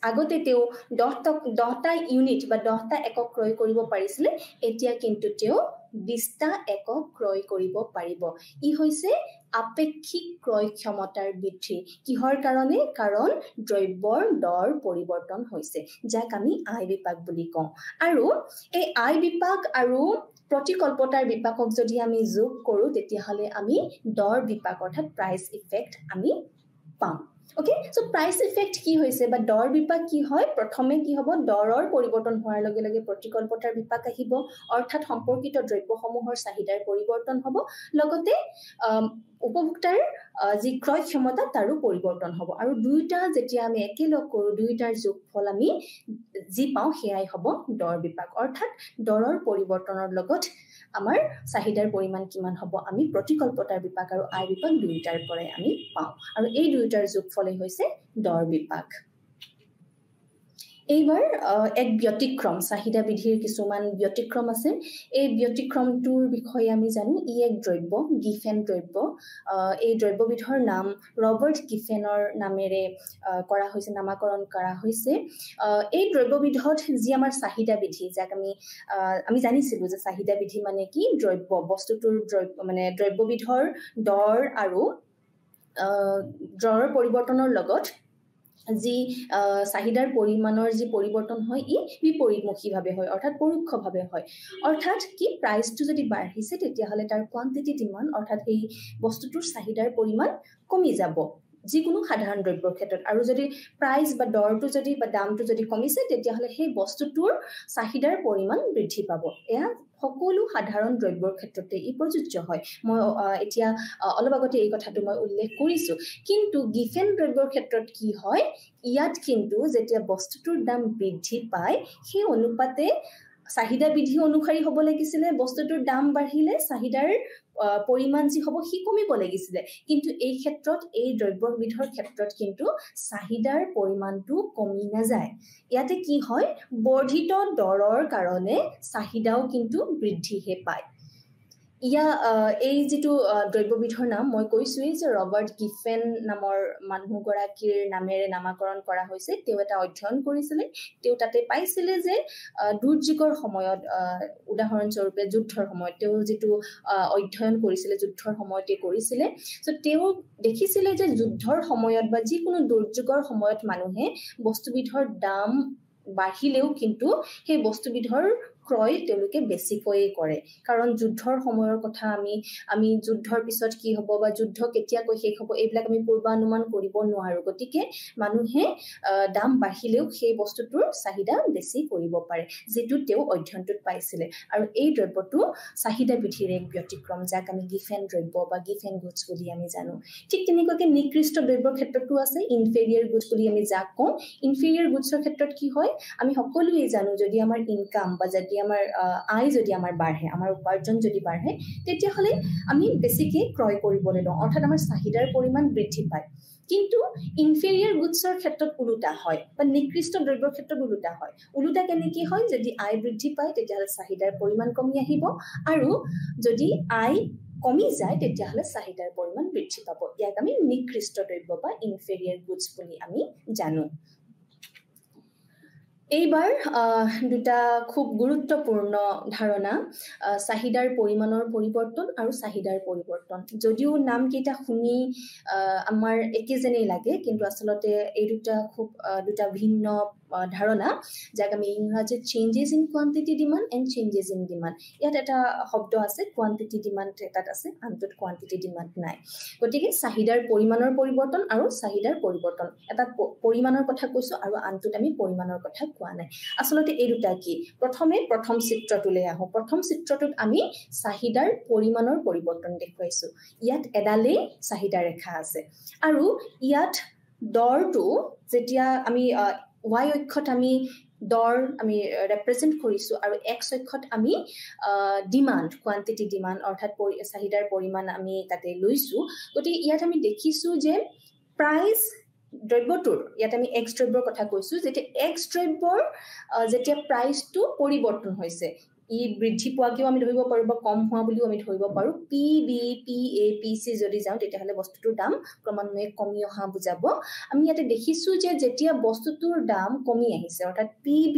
আগতে তেওঁ 10টা ইউনিট বা 10টা একক ক্ৰয় কৰিব পাৰিছিলে, এতিয়া কিন্তু তেওঁ 20টা একক ক্ৰয় কৰিব পাৰিব ই হৈছে আপেক্ষিক ক্ৰয় ক্ষমতাৰ বৃদ্ধি কিহৰ কাৰণে কাৰণ দ্ৰব্যৰ দৰ পৰিৱৰ্তন হৈছে যাক আমি আয় বিপাক বুলি কওঁ আৰু এই আয় বিপাক আৰু প্ৰতিকল্পতাৰ বিপাকক যদি আমি যোগ কৰো তেতিয়াহলে আমি দৰ বিপাক অৰ্থাৎ প্ৰাইস ইফেক্ট আমি পাম Okay, so price effect কি হৈছে বা দৰ বিপাক কি হয় প্ৰথমে কি হ'ব দৰৰ পৰিৱৰ্তন হোৱাৰ লগে লগে প্ৰতিকল্পতাৰ বিপাক আহিব অৰ্থাৎ সম্পৰ্কিত দ্ৰব্যসমূহৰ চাহিদাৰ পৰিৱৰ্তন হ'ব লগতে উপভোক্তাৰ যি ক্ৰয় ক্ষমতা তাৰো পৰিৱৰ্তন হ'ব আৰু দুইটা যেতিয়া আমি একেলগ কৰো দুইটাৰ যোগফল আমি যি পাওঁ সেয়াই হ'ব দৰ বিপাক অৰ্থাৎ দৰৰ পৰিৱৰ্তনৰ লগত আমাৰ চাহিদাৰ পৰিমাণ কিমান হ'ব আমি প্ৰতিকল্পতাৰ বিপাক আৰু আয় বিপাক দুইটাৰ পৰাই আমি পাওঁ আৰু এই দুইটাৰ যোগফলে হৈছে দৰ বিপাক এইবাৰ এক ব্যতিক্ৰম চাহিদা বিধিৰ কিছুমান ব্যতিক্ৰম আছে এই ব্যতিক্ৰমটোৰ বিষয়ে আমি জানো ই এক দ্ৰব্য গিফেন দ্ৰব্য এই দ্ৰব্যবিধৰ নাম ৰবাৰ্ট গিফেনৰ নামেৰে কৰা হৈছে নামকৰণ কৰা হৈছে এই দ্ৰব্যবিধত যি আমাৰ চাহিদা বিধি যাক আমি জানিছিলো যে চাহিদা বিধি মানে কি দ্ৰব্য বস্তুটোৰ মানে দ্ৰব্যবিধৰ দৰ আৰু দৰৰ পৰিৱৰ্তনৰ লগত যি চাহিদাৰ পৰিমাণৰ যি পৰিৱৰ্তন হয় ই বিপৰীতমুখীভাৱে হয় অৰ্থাৎ পৰোক্ষভাৱে হয় অৰ্থাৎ কি প্ৰাইসটো যদি বাঢ়িছে তেতিয়াহলে তাৰ কোৱান্টিটি ডিমান্ড অৰ্থাৎ এই বস্তুটোৰ চাহিদাৰ পৰিমাণ কমি যাব যিকোনো সাধাৰণ দ্ৰব্যৰ ক্ষেত্ৰত আৰু যদি প্ৰাইস বা দৰটো যদি বা দামটো যদি কমিছে তেতিয়াহলে সেই বস্তুটোৰ চাহিদাৰ পৰিমাণ বৃদ্ধি পাব এয়া সকলো সাধাৰণ দ্ৰব্যৰ ক্ষেত্ৰতে ই প্ৰযোজ্য হয় মই এতিয়া অলপ আগতে এই কথাটো মই উল্লেখ কৰিছো কিন্তু গিফেন দ্ৰব্যৰ ক্ষেত্ৰত কি হয় ইয়াত কিন্তু যেতিয়া বস্তুটোৰ দাম বৃদ্ধি পায় সেই অনুপাতে চাহিদা বিধি অনুসাৰী হ'ব লাগিছিলে বস্তুটোৰ দাম বাঢ়িলে চাহিদাৰ পৰিমাণ যি হ'ব সি কমিব লাগিছিলে কিন্তু এই ক্ষেত্ৰত এই দ্ৰব্যবিধৰ ক্ষেত্ৰত কিন্তু চাহিদাৰ পৰিমাণটো কমি নাযায় ইয়াতে কি হয় বৰ্ধিত দৰৰ কাৰণে চাহিদাও কিন্তু বৃদ্ধিহে পায় ইয়া এই যেটো দ্ৰব্যবিধৰ নাম মই কৈছোই যে ৰবাৰ্ট গিফেন নামৰ মানুহগৰাকীৰ নামেৰে নামকৰণ কৰা হৈছে তেওঁ এটা অধ্যয়ন কৰিছিল তেওঁ তাতে পাইছিলে যে দুৰ্যোগৰ সময়ত উদাহৰণ স্বৰূপে যুদ্ধৰ সময়ত তেওঁ যেটো অধ্যয়ন কৰিছিল যুদ্ধৰ সময়তে কৰিছিল সো তেওঁ দেখিছিলে যে যুদ্ধৰ সময়ত বা যিকোনো দুৰ্যোগৰ সময়ত মানুহে বস্তুবিধৰ দাম বাঢ়িলেও কিন্তু সেই বস্তুবিধৰ ক্ৰয় তেওঁলোকে বেছিকৈ কৰে কাৰণ যুদ্ধৰ সময়ৰ কথা আমি যুদ্ধৰ পিছত কি হ'ব বা যুদ্ধ কেতিয়া কৈ শেষ হ'ব এইবিলাক আমি পূৰ্বানুমান কৰিব নোৱাৰো গতিকে মানুহে দাম বাঢ়িলেও সেই বস্তুটোৰ চাহিদা বেছি কৰিব পাৰে যেটো তেওঁ অধ্যয়নটোত পাইছিলে আৰু এই দ্ৰব্যটো চাহিদা বিধিৰ এক ব্যতিক্ৰম যাক আমি গিফেন দ্ৰব্য বা গিফেন গুডছ বুলি আমি জানো ঠিক তেনেকৈ নিকৃষ্ট দ্ৰব্যৰ ক্ষেত্ৰটো আছে ইনফেৰিয়ৰ গুডছ বুলি আমি যাক কওঁ ইনফেৰিয়ৰ গুডছৰ ক্ষেত্ৰত কি হয় আমি সকলোৱে জানো যদি আমাৰ ইনকাম বা যদি আমাৰ আয় যদি আমাৰ বাঢ়ে আমাৰ উপাৰ্জন যদি বাঢ়ে তেতিয়া হলে আমি বেছিকৈ ক্ৰয় কৰিবলৈ লওঁ অৰ্থাৎ আমাৰ চাহিদাৰ পৰিমাণ বৃদ্ধি পায় কিন্তু ইনফেৰিয়ৰ গুডছৰ ক্ষেত্ৰত উলুটা হয় বা নিকৃষ্ট দ্ৰব্যৰ ক্ষেত্ৰত উলুটা হয় উলুটা কেনেকৈ হয় যদি আয় বৃদ্ধি পায় তেতিয়াহলে চাহিদাৰ পৰিমাণ কমি আহিব আৰু যদি আয় কমি যায় তেতিয়াহলে চাহিদাৰ পৰিমাণ বৃদ্ধি পাব ইয়াক আমি নিকৃষ্ট দ্ৰব্য বা ইনফেৰিয়ৰ গুডছ বুলি আমি জানো এইবাৰ দুটা খুব গুৰুত্বপূৰ্ণ ধাৰণা চাহিদাৰ পৰিমাণৰ পৰিৱৰ্তন আৰু চাহিদাৰ পৰিৱৰ্তন যদিও নাম কেইটা শুনি আমাৰ একেজেনেই লাগে কিন্তু আসলতে এই দুটা ভিন্ন ধাৰণা যাক আমি ইংৰাজীত changes in quantity demand and changes in demand ইয়াত এটা শব্দ আছে কোৱান্টিটি ডিমান্ড এটাত আছে আনটোত কোৱান্টিটি ডিমান্ড নাই গতিকে চাহিদাৰ পৰিমাণৰ পৰিৱৰ্তন আৰু চাহিদাৰ পৰিৱৰ্তন এটা পৰিমাণৰ কথা কৈছো আৰু আনটোত আমি পৰিমাণৰ কথা কোৱা নাই আসলতে এই দুটা কি প্ৰথম চিত্ৰটোলৈ আহো প্ৰথম চিত্ৰটোত আমি চাহিদাৰ পৰিমাণৰ পৰিৱৰ্তন দেখুৱাইছো ইয়াত এডালে চাহিদা ৰেখা আছে আৰু ইয়াত দৰটো যেতিয়া আমি y অক্ষত আমি দৰ আমি ৰিপ্ৰেজেন্ট কৰিছো আৰু x অক্ষত আমি ডিমান্ড কোৱান্টিটি ডিমান্ড অৰ্থাৎ চাহিদাৰ পৰিমাণ আমি তাতে লৈছো গতিকে ইয়াত আমি দেখিছো যে প্ৰাইস দ্ৰব্যটোৰ ইয়াত আমি x দ্ৰব্যৰ কথা কৈছো যেতে x দ্ৰব্যৰ যেতিয়া প্ৰাইসটো পৰিৱৰ্তন হৈছে ই বৃদ্ধি পোৱাকেও আমি ধৰিব পাৰো বা কম হোৱা বুলিও আমি ধৰিব পাৰো PB PA PC যদি যাও তেতিয়াহলে বস্তুটোৰ দাম ক্ৰমান্বয়ে কমি অহা বুজাব আমি ইয়াতে দেখিছো যে যেতিয়া বস্তুটোৰ দাম কমি আহিছে অৰ্থাৎ PB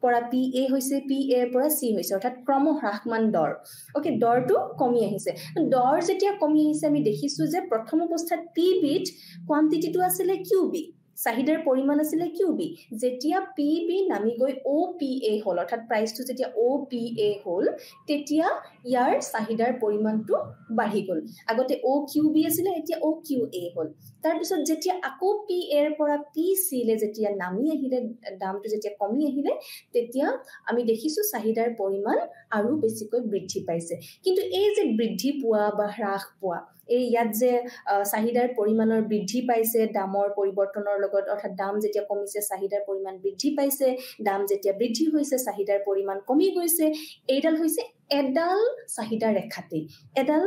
পৰা PA হৈছে PA ৰ পৰা C হৈছে অৰ্থাৎ ক্ৰম হ্ৰাসমান দৰ ওকে দৰটো কমি আহিছে দৰ যেতিয়া কমি আহিছে আমি দেখিছো যে প্ৰথম অৱস্থাত PB কোৱান্টিটিটো আছিল QB চাহিদাৰ পৰিমাণ আছিল QB যেতিয়া PB নামি গৈ OPA হল অৰ্থাৎ প্ৰাইচটো যেতিয়া OPA হল তেতিয়া ইয়াৰ চাহিদাৰ পৰিমাণটো বাঢ়ি গল আগতে OQB আছিল এতিয়া OQA হল তাৰ পিছত যেতিয়া আকৌ PA ৰ পৰা PC লে যেতিয়া নামি আহিলে দামটো যেতিয়া কমি আহিলে তেতিয়া আমি দেখিছো চাহিদাৰ পৰিমাণ আৰু বেছিকৈ বৃদ্ধি পাইছে কিন্তু এই যে বৃদ্ধি পোৱা বা হ্ৰাস পোৱা এই ইয়াত যে চাহিদাৰ পৰিমাণৰ বৃদ্ধি পাইছে দামৰ পৰিৱৰ্তনৰ লগত অৰ্থাৎ দাম যেতিয়া কমিছে চাহিদাৰ পৰিমাণ বৃদ্ধি পাইছে দাম যেতিয়া বৃদ্ধি হৈছে চাহিদাৰ পৰিমাণ কমি গৈছে এইডাল হৈছে এডাল চাহিদা ৰেখাতে এডাল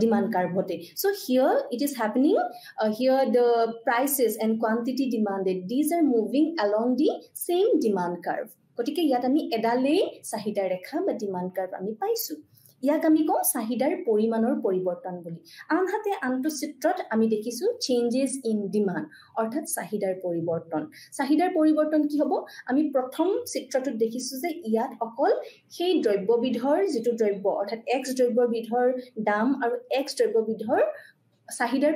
demand curve hote so here it is happening here the prices and quantity demanded these are moving along the same demand curve gotike yat ami edale sahida rekha ba demand curve ami paisu ইয়াক আমি কওঁ চাহিদাৰ পৰিমাণৰ পৰিৱৰ্তন বুলি আনহাতে আনটো চিত্ৰত আমি দেখিছো চেঞ্জেস ইন ডিমান্ড অৰ্থাৎ চাহিদাৰ পৰিৱৰ্তন কি হ'ব আমি প্ৰথম চিত্ৰটোত দেখিছো যে ইয়াত অকল সেই দ্ৰব্যবিধৰ যেটো দ্ৰব্য অৰ্থাৎ x দ্ৰব্যবিধৰ দাম আৰু x দ্ৰব্যবিধৰ চাহিদাৰ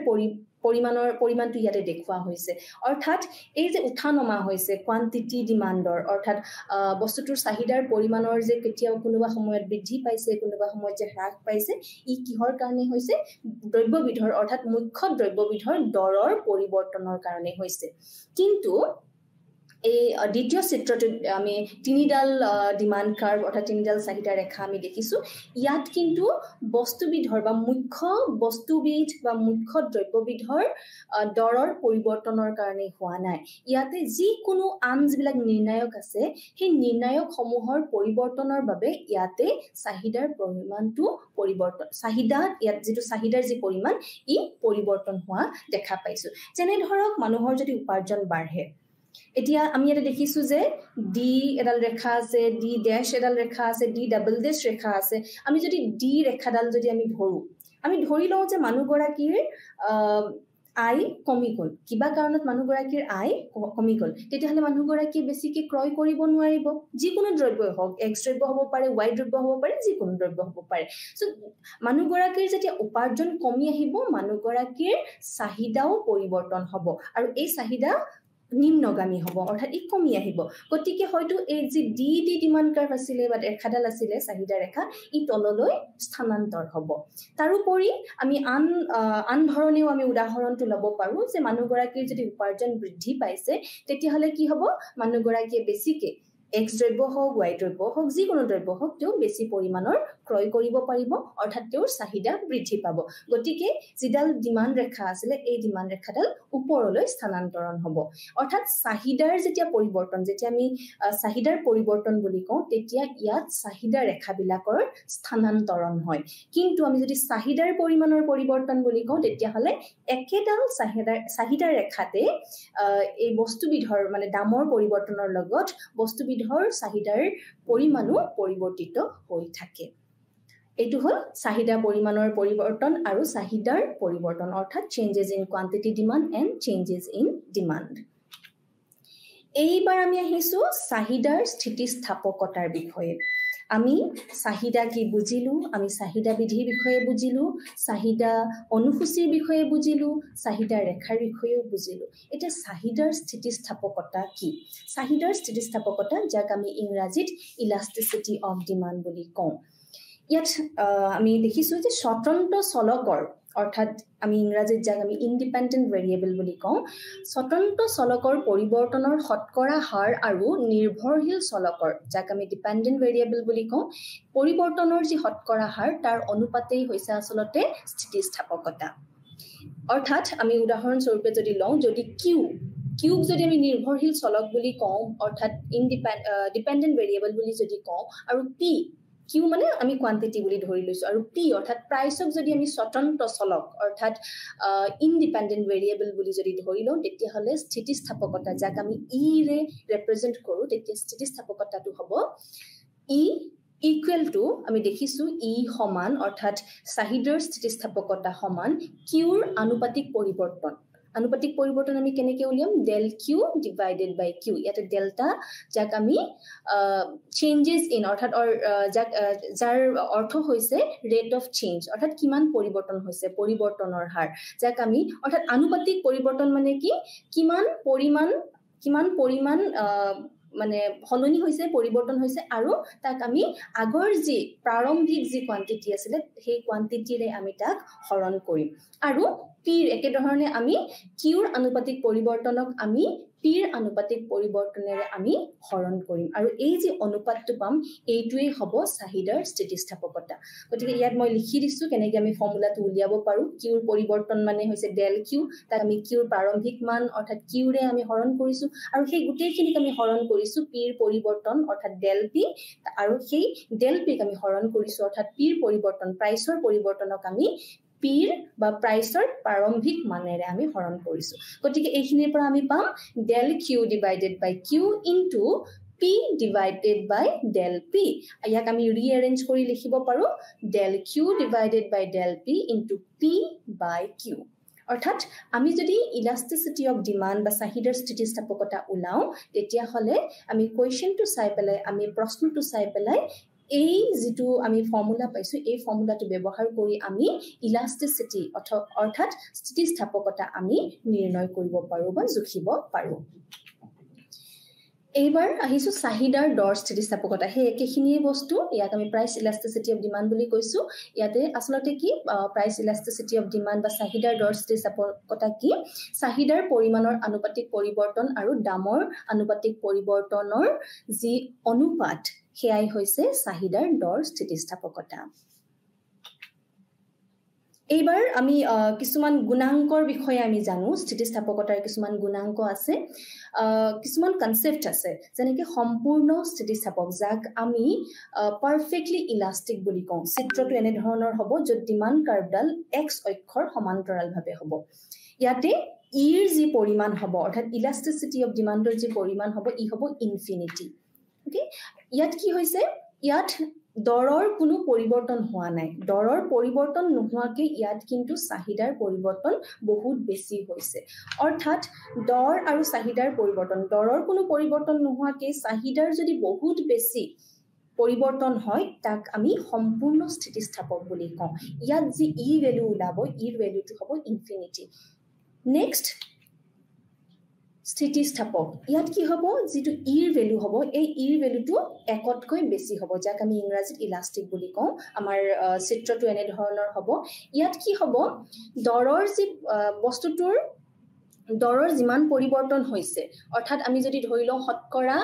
পৰিমাণটো ইয়াতে দেখুৱা হৈছে অৰ্থাৎ এই যে উঠানমা হৈছে কোয়ান্টিটি ডিমান্ডৰ অৰ্থাৎ বস্তুটোৰ চাহিদাৰ পৰিমাণৰ যে কেতিয়াও কোনোবা সময়ত বৃদ্ধি পাইছে কোনোবা সময়ত যে হ্ৰাস পাইছে ই কিহৰ কাৰণে হৈছে দ্ৰব্যবিধৰ অৰ্থাৎ মুখ্য দ্ৰব্যবিধৰ দৰৰ পৰিৱৰ্তনৰ কাৰণে হৈছে কিন্তু এই দ্বিতীয় চিত্ৰটোত আমি তিনিডাল ডিমান্ড কাৰ্ভ অৰ্থাৎ তিনিডাল চাহিদা ৰেখা আমি দেখিছো ইয়াত কিন্তু বস্তুবিধৰ বা মুখ্য বস্তুবিধ বা মুখ্য দ্ৰব্যবিধৰ দৰৰ পৰিৱৰ্তনৰ কাৰণে হোৱা নাই ইয়াতে যি কোনো আনজবিলাক নিৰ্ণায়ক আছে সেই নিৰ্ণায়ক সমূহৰ পৰিৱৰ্তনৰ বাবে ইয়াতে চাহিদাৰ পৰিমাণটো পৰিৱৰ্তন চাহিদা ইয়াত যেটো চাহিদাৰ যি পৰিমাণ ই পৰিৱৰ্তন হোৱা দেখা পাইছো যেনে ধৰক মানুহৰ যদি উপাৰ্জন বাঢ়ে এতিয়া আমি এটা দেখিছো যে D এডাল ৰেখা আছে D ড্যাশ এডাল ৰেখা আছে D ডাবল ড্যাশ ৰেখা আছে আমি যদি D ৰেখাডাল যদি আমি ধৰি লওঁ যে মানুহগৰাকীৰ আয় কমি গল কিবা কাৰণত মানুহগৰাকীৰ আয় কমি গল তেতিয়াহলে মানুহগৰাকী বেছিকৈ ক্ৰয় কৰিব নোৱাৰিব যিকোনো দ্ৰব্যই হওক x দ্ৰব্য হ'ব পাৰে y দ্ৰব্য হ'ব পাৰে যিকোনো দ্ৰব্য হ'ব পাৰে সো মানুহগৰাকীৰ যেতিয়া উপাৰ্জন কমি আহিব মানুহগৰাকীৰ চাহিদাও পৰিৱৰ্তন হ'ব আৰু এই চাহিদা নিম্নগামী হ'ব অৰ্থাৎ ই কমি আহিব গতিকে হয়তো এই যে ডি ডিমান্ড কাৰ্ভ আছিল বা ৰেখাডাল আছিল চাহিদা ৰেখা ই তললৈ স্থানান্তৰ হ'ব তাৰোপৰি আমি আন ধৰণেও আমি উদাহৰণটো ল'ব পাৰো যে মানুহগৰাকীৰ যদি উপাৰ্জন বৃদ্ধি পাইছে তেতিয়াহলে কি হ'ব মানুহগৰাকীয়ে বেছিকৈ x দ্ৰব্য হওক y দ্ৰব্য হওক যিকোনো দ্ৰব্য হওক তেওঁ বেছি পৰিমাণৰ ক্ৰয় কৰিব পাৰিব অৰ্থাৎ তেওঁৰ চাহিদা বৃদ্ধি পাব গতিকে যিডাল ডিমান্ড ৰেখা আছিল এই ডিমান্ড ৰেখাডাল ওপৰলৈ স্থানান্তৰণ হ'ব অৰ্থাৎ চাহিদাৰ যেতিয়া পৰিৱৰ্তন যেতিয়া আমি চাহিদাৰ পৰিৱৰ্তন বুলি কওঁ তেতিয়া ইয়াত চাহিদা ৰেখাবিলাকৰ স্থানান্তৰণ হয় কিন্তু আমি যদি চাহিদাৰ পৰিমাণৰ পৰিৱৰ্তন বুলি কওঁ তেতিয়াহলে একেডাল চাহিদাৰ ৰেখাতে এই বস্তুবিধৰ মানে দামৰ পৰিৱৰ্তনৰ লগত বস্তুবিধৰ চাহিদাৰ পৰিমাণো পৰিৱৰ্তিত হৈ থাকে এটো হল চাহিদা পৰিমাণৰ পৰিৱৰ্তন আৰু চাহিদাৰ পৰিৱৰ্তন অৰ্থাৎ changes in quantity demand and changes in demand এইবাৰ আমি আহিছো চাহিদাৰ স্থিতিস্থাপকতাৰ বিষয়ে আমি চাহিদা কি বুজিলো আমি চাহিদা বিধিৰ বিষয়ে বুজিলো চাহিদা অনুসূচীৰ বিষয়ে বুজিলো চাহিদা ৰেখাৰ বিষয়েও বুজিলো এটা চাহিদাৰ স্থিতিস্থাপকতা কি চাহিদাৰ স্থিতিস্থাপকতা যাক আমি ইংৰাজীত ইলাষ্টিচিটি অফ ডিমান্ড বুলি কওঁ ইয়াত আমি দেখিছো যে স্বতন্ত্ৰ চলকৰ অৰ্থাৎ আমি ইংৰাজীত যাক আমি ইন্ডিপেন্ডেন্ট ভেৰিয়েবল বুলি কওঁ স্বতন্ত্ৰ চলকৰ পৰিৱৰ্তনৰ শতকৰা হাৰ আৰু নিৰ্ভৰশীল চলকৰ যাক আমি ডিপেন্ডেন্ট ভেৰিয়েবল বুলি কওঁ পৰিৱৰ্তনৰ যি শতকৰা হাৰ তাৰ অনুপাতেই হৈছে আসলতে স্থিতিস্থাপকতা অৰ্থাৎ আমি উদাহৰণ স্বৰূপে যদি লওঁ যদি কিউক যদি আমি নিৰ্ভৰশীল চলক বুলি কওঁ অৰ্থাৎ ডিপেন্ডেন্ট ভেৰিয়েবল বুলি যদি কওঁ আৰু পি কিউ মানে আমি কোয়ান্টিটি বুলি ধৰি লৈছো আৰু পি অৰ্থাৎ প্ৰাইসক যদি আমি স্বতন্ত্ৰ চলক অৰ্থাৎ ইনডিপেন্ডেন্ট ভেৰিয়েবল বুলি যদি ধৰি লওঁ তেতিয়া হলে স্থিতিস্থাপকতা যাক আমি ই ৰে ৰিপ্ৰেজেন্ট কৰো তেতিয়া স্থিতিস্থাপকতাটো হ'ব ই ইকুৱেল টু আমি দেখিছো ই সমান অৰ্থাৎ চাহিদাৰ স্থিতিস্থাপকতা সমান কিউৰ আনুপাতিক পৰিৱৰ্তন আনুপাতিক পৰিৱৰ্তন আমি কেনেকৈ উলিয়াম del q divided by q ইয়াতে ডেল্টা যাক আমি চেঞ্জেস ইন অৰ্থাৎ যাৰ অৰ্থ হৈছে ৰেট অফ চেঞ্জ অৰ্থাৎ কিমান পৰিৱৰ্তন হৈছে পৰিৱৰ্তনৰ হাৰ যাক আমি অৰ্থাৎ আনুপাতিক পৰিৱৰ্তন মানে কি কিমান পৰিমাণ মানে হলনি হৈছে পৰিৱৰ্তন হৈছে আৰু তাক আমি আগৰ যি প্ৰাৰম্ভিক যি কোৱান্টিটি আছিল সেই কোৱান্টিটিৰে আমি তাক হৰণ কৰিম আৰু পিৰ একে ধৰণে আমি কিউৰ আনুপাতিক পৰিৱৰ্তনক আমি পিৰ আনুপাতিক পৰিৱৰ্তনেৰে আমি হৰণ কৰিম আৰু এই যে অনুপাতটো পাম এইটোই হ'ব চাহিদাৰ স্থিতিস্থাপকতা গতিকে ইয়াত মই লিখি দিছো কেনেকৈ আমি ফৰ্মুলাটো উলিয়াব পাৰো কিউৰ পৰিৱৰ্তন মানে হৈছে del q তাক আমি কিউৰ প্ৰাৰম্ভিক মান অৰ্থাৎ কিউৰে আমি হৰণ কৰিছো আৰু সেই গোটেইখিনিক আমি হৰণ কৰিছো পিৰ পৰিৱৰ্তন অৰ্থাৎ del p আৰু সেই del p ক আমি হৰণ কৰিছো অৰ্থাৎ পিৰ পৰিৱৰ্তন প্ৰাইচৰ পৰিৱৰ্তনক আমি পিৰ বা প্ৰাইচৰ প্ৰাৰম্ভিক মানেৰে আমি হৰণ কৰিছো গতিকে এইখিনিৰ পৰা আমি পাম del q divided by q into p divided by del p ইয়াক আমি ৰিএৰেঞ্জ কৰি লিখিব পাৰো del q divided by del p into p by q অৰ্থাৎ আমি যদি ইলাস্টিসিটি অফ ডিমান্ড বা চাহিদাৰ স্থিতিস্থাপকতা উলাও তেতিয়া হলে আমি কোৱেশ্চনটো চাই পেলাই আমি প্ৰশ্নটো চাই পেলাই এই যেটো আমি ফৰ্মুলা পাইছো এই ফৰ্মুলাটো ব্যৱহাৰ কৰি আমি ইলাস্টিসিটি অৰ্থাৎ স্থিতিস্থাপকতা আমি নিৰ্ণয় কৰিব পাৰো বা জুখিব পাৰো এইবাৰ আহিছো চাহিদাৰ দৰ স্থিতিস্থাপকতা হে একেখিনিয়ে বস্তু ইয়াক আমি প্ৰাইস ইলাস্টিসিটি অফ ডিমান্ড বুলি কৈছো ইয়াতে আসলতে কি প্ৰাইস ইলাস্টিসিটি অফ ডিমান্ড বা চাহিদাৰ দৰ স্থিতিস্থাপকতা কি চাহিদাৰ পৰিমাণৰ আনুপাতিক পৰিৱৰ্তন আৰু দামৰ আনুপাতিক পৰিৱৰ্তনৰ যি অনুপাত হেয়াই হৈছে চাহিদাৰ দৰ স্থিতিস্থাপকতা এইবাৰ আমি কিছুমান গুণাঙ্কৰ বিষয়ে আমি জানো স্থিতিস্থাপকতাৰ কিছুমান গুণাঙ্ক আছে কিছুমান কনসেপ্ট আছে যেনেকৈ সম্পূৰ্ণ স্থিতিস্থাপক যাক আমি পাৰফেক্টলি ইলাস্টিক বুলি কওঁ চিত্ৰটো এনে ধৰণৰ হ'ব য'ত ডিমান্ড কাৰ্ভডাল x অক্ষৰ সমান্তৰালভাৱে হ'ব ইয়াতে ইৰ যি পৰিমাণ হ'ব অৰ্থাৎ ইলাস্টিসিটি অফ ডিমান্ডৰ যি পৰিমাণ হ'ব ই হ'ব ইনফিনিটি ওকে ইয়াত কি হৈছে ইয়াত দৰৰ কোনো পৰিৱৰ্তন হোৱা নাই দৰৰ পৰিৱৰ্তন নোহোৱাকে ইয়াত কিন্তু চাহিদাৰ পৰিৱৰ্তন বহুত বেছি হৈছে অৰ্থাৎ দৰ আৰু চাহিদাৰ পৰিৱৰ্তন দৰৰ কোনো পৰিৱৰ্তন নোহোৱাকে চাহিদাৰ যদি বহুত বেছি পৰিৱৰ্তন হয় তাক আমি সম্পূৰ্ণ স্থিতিস্থাপক বুলি কওঁ ইয়াত যি ই ভ্যালু উলাব ইৰ ভ্যালুটো হ'ব ইনফিনিটি নেক্সট স্থিতিস্থাপক ইয়াত কি হ'ব যেটো ইৰ ভ্যালু হ'ব এই ইৰ ভ্যালুটো একতকৈ বেছি হ'ব যাক আমি ইংৰাজীত ইলাস্টিক বুলি কওঁ আমাৰ চিত্ৰটো এনে ধৰণৰ হ'ব ইয়াত কি হ'ব দৰৰ যি বস্তুটোৰ দৰৰ যিমান পৰিৱৰ্তন হৈছে অৰ্থাৎ আমি যদি ধৰি লওঁ শতকৰা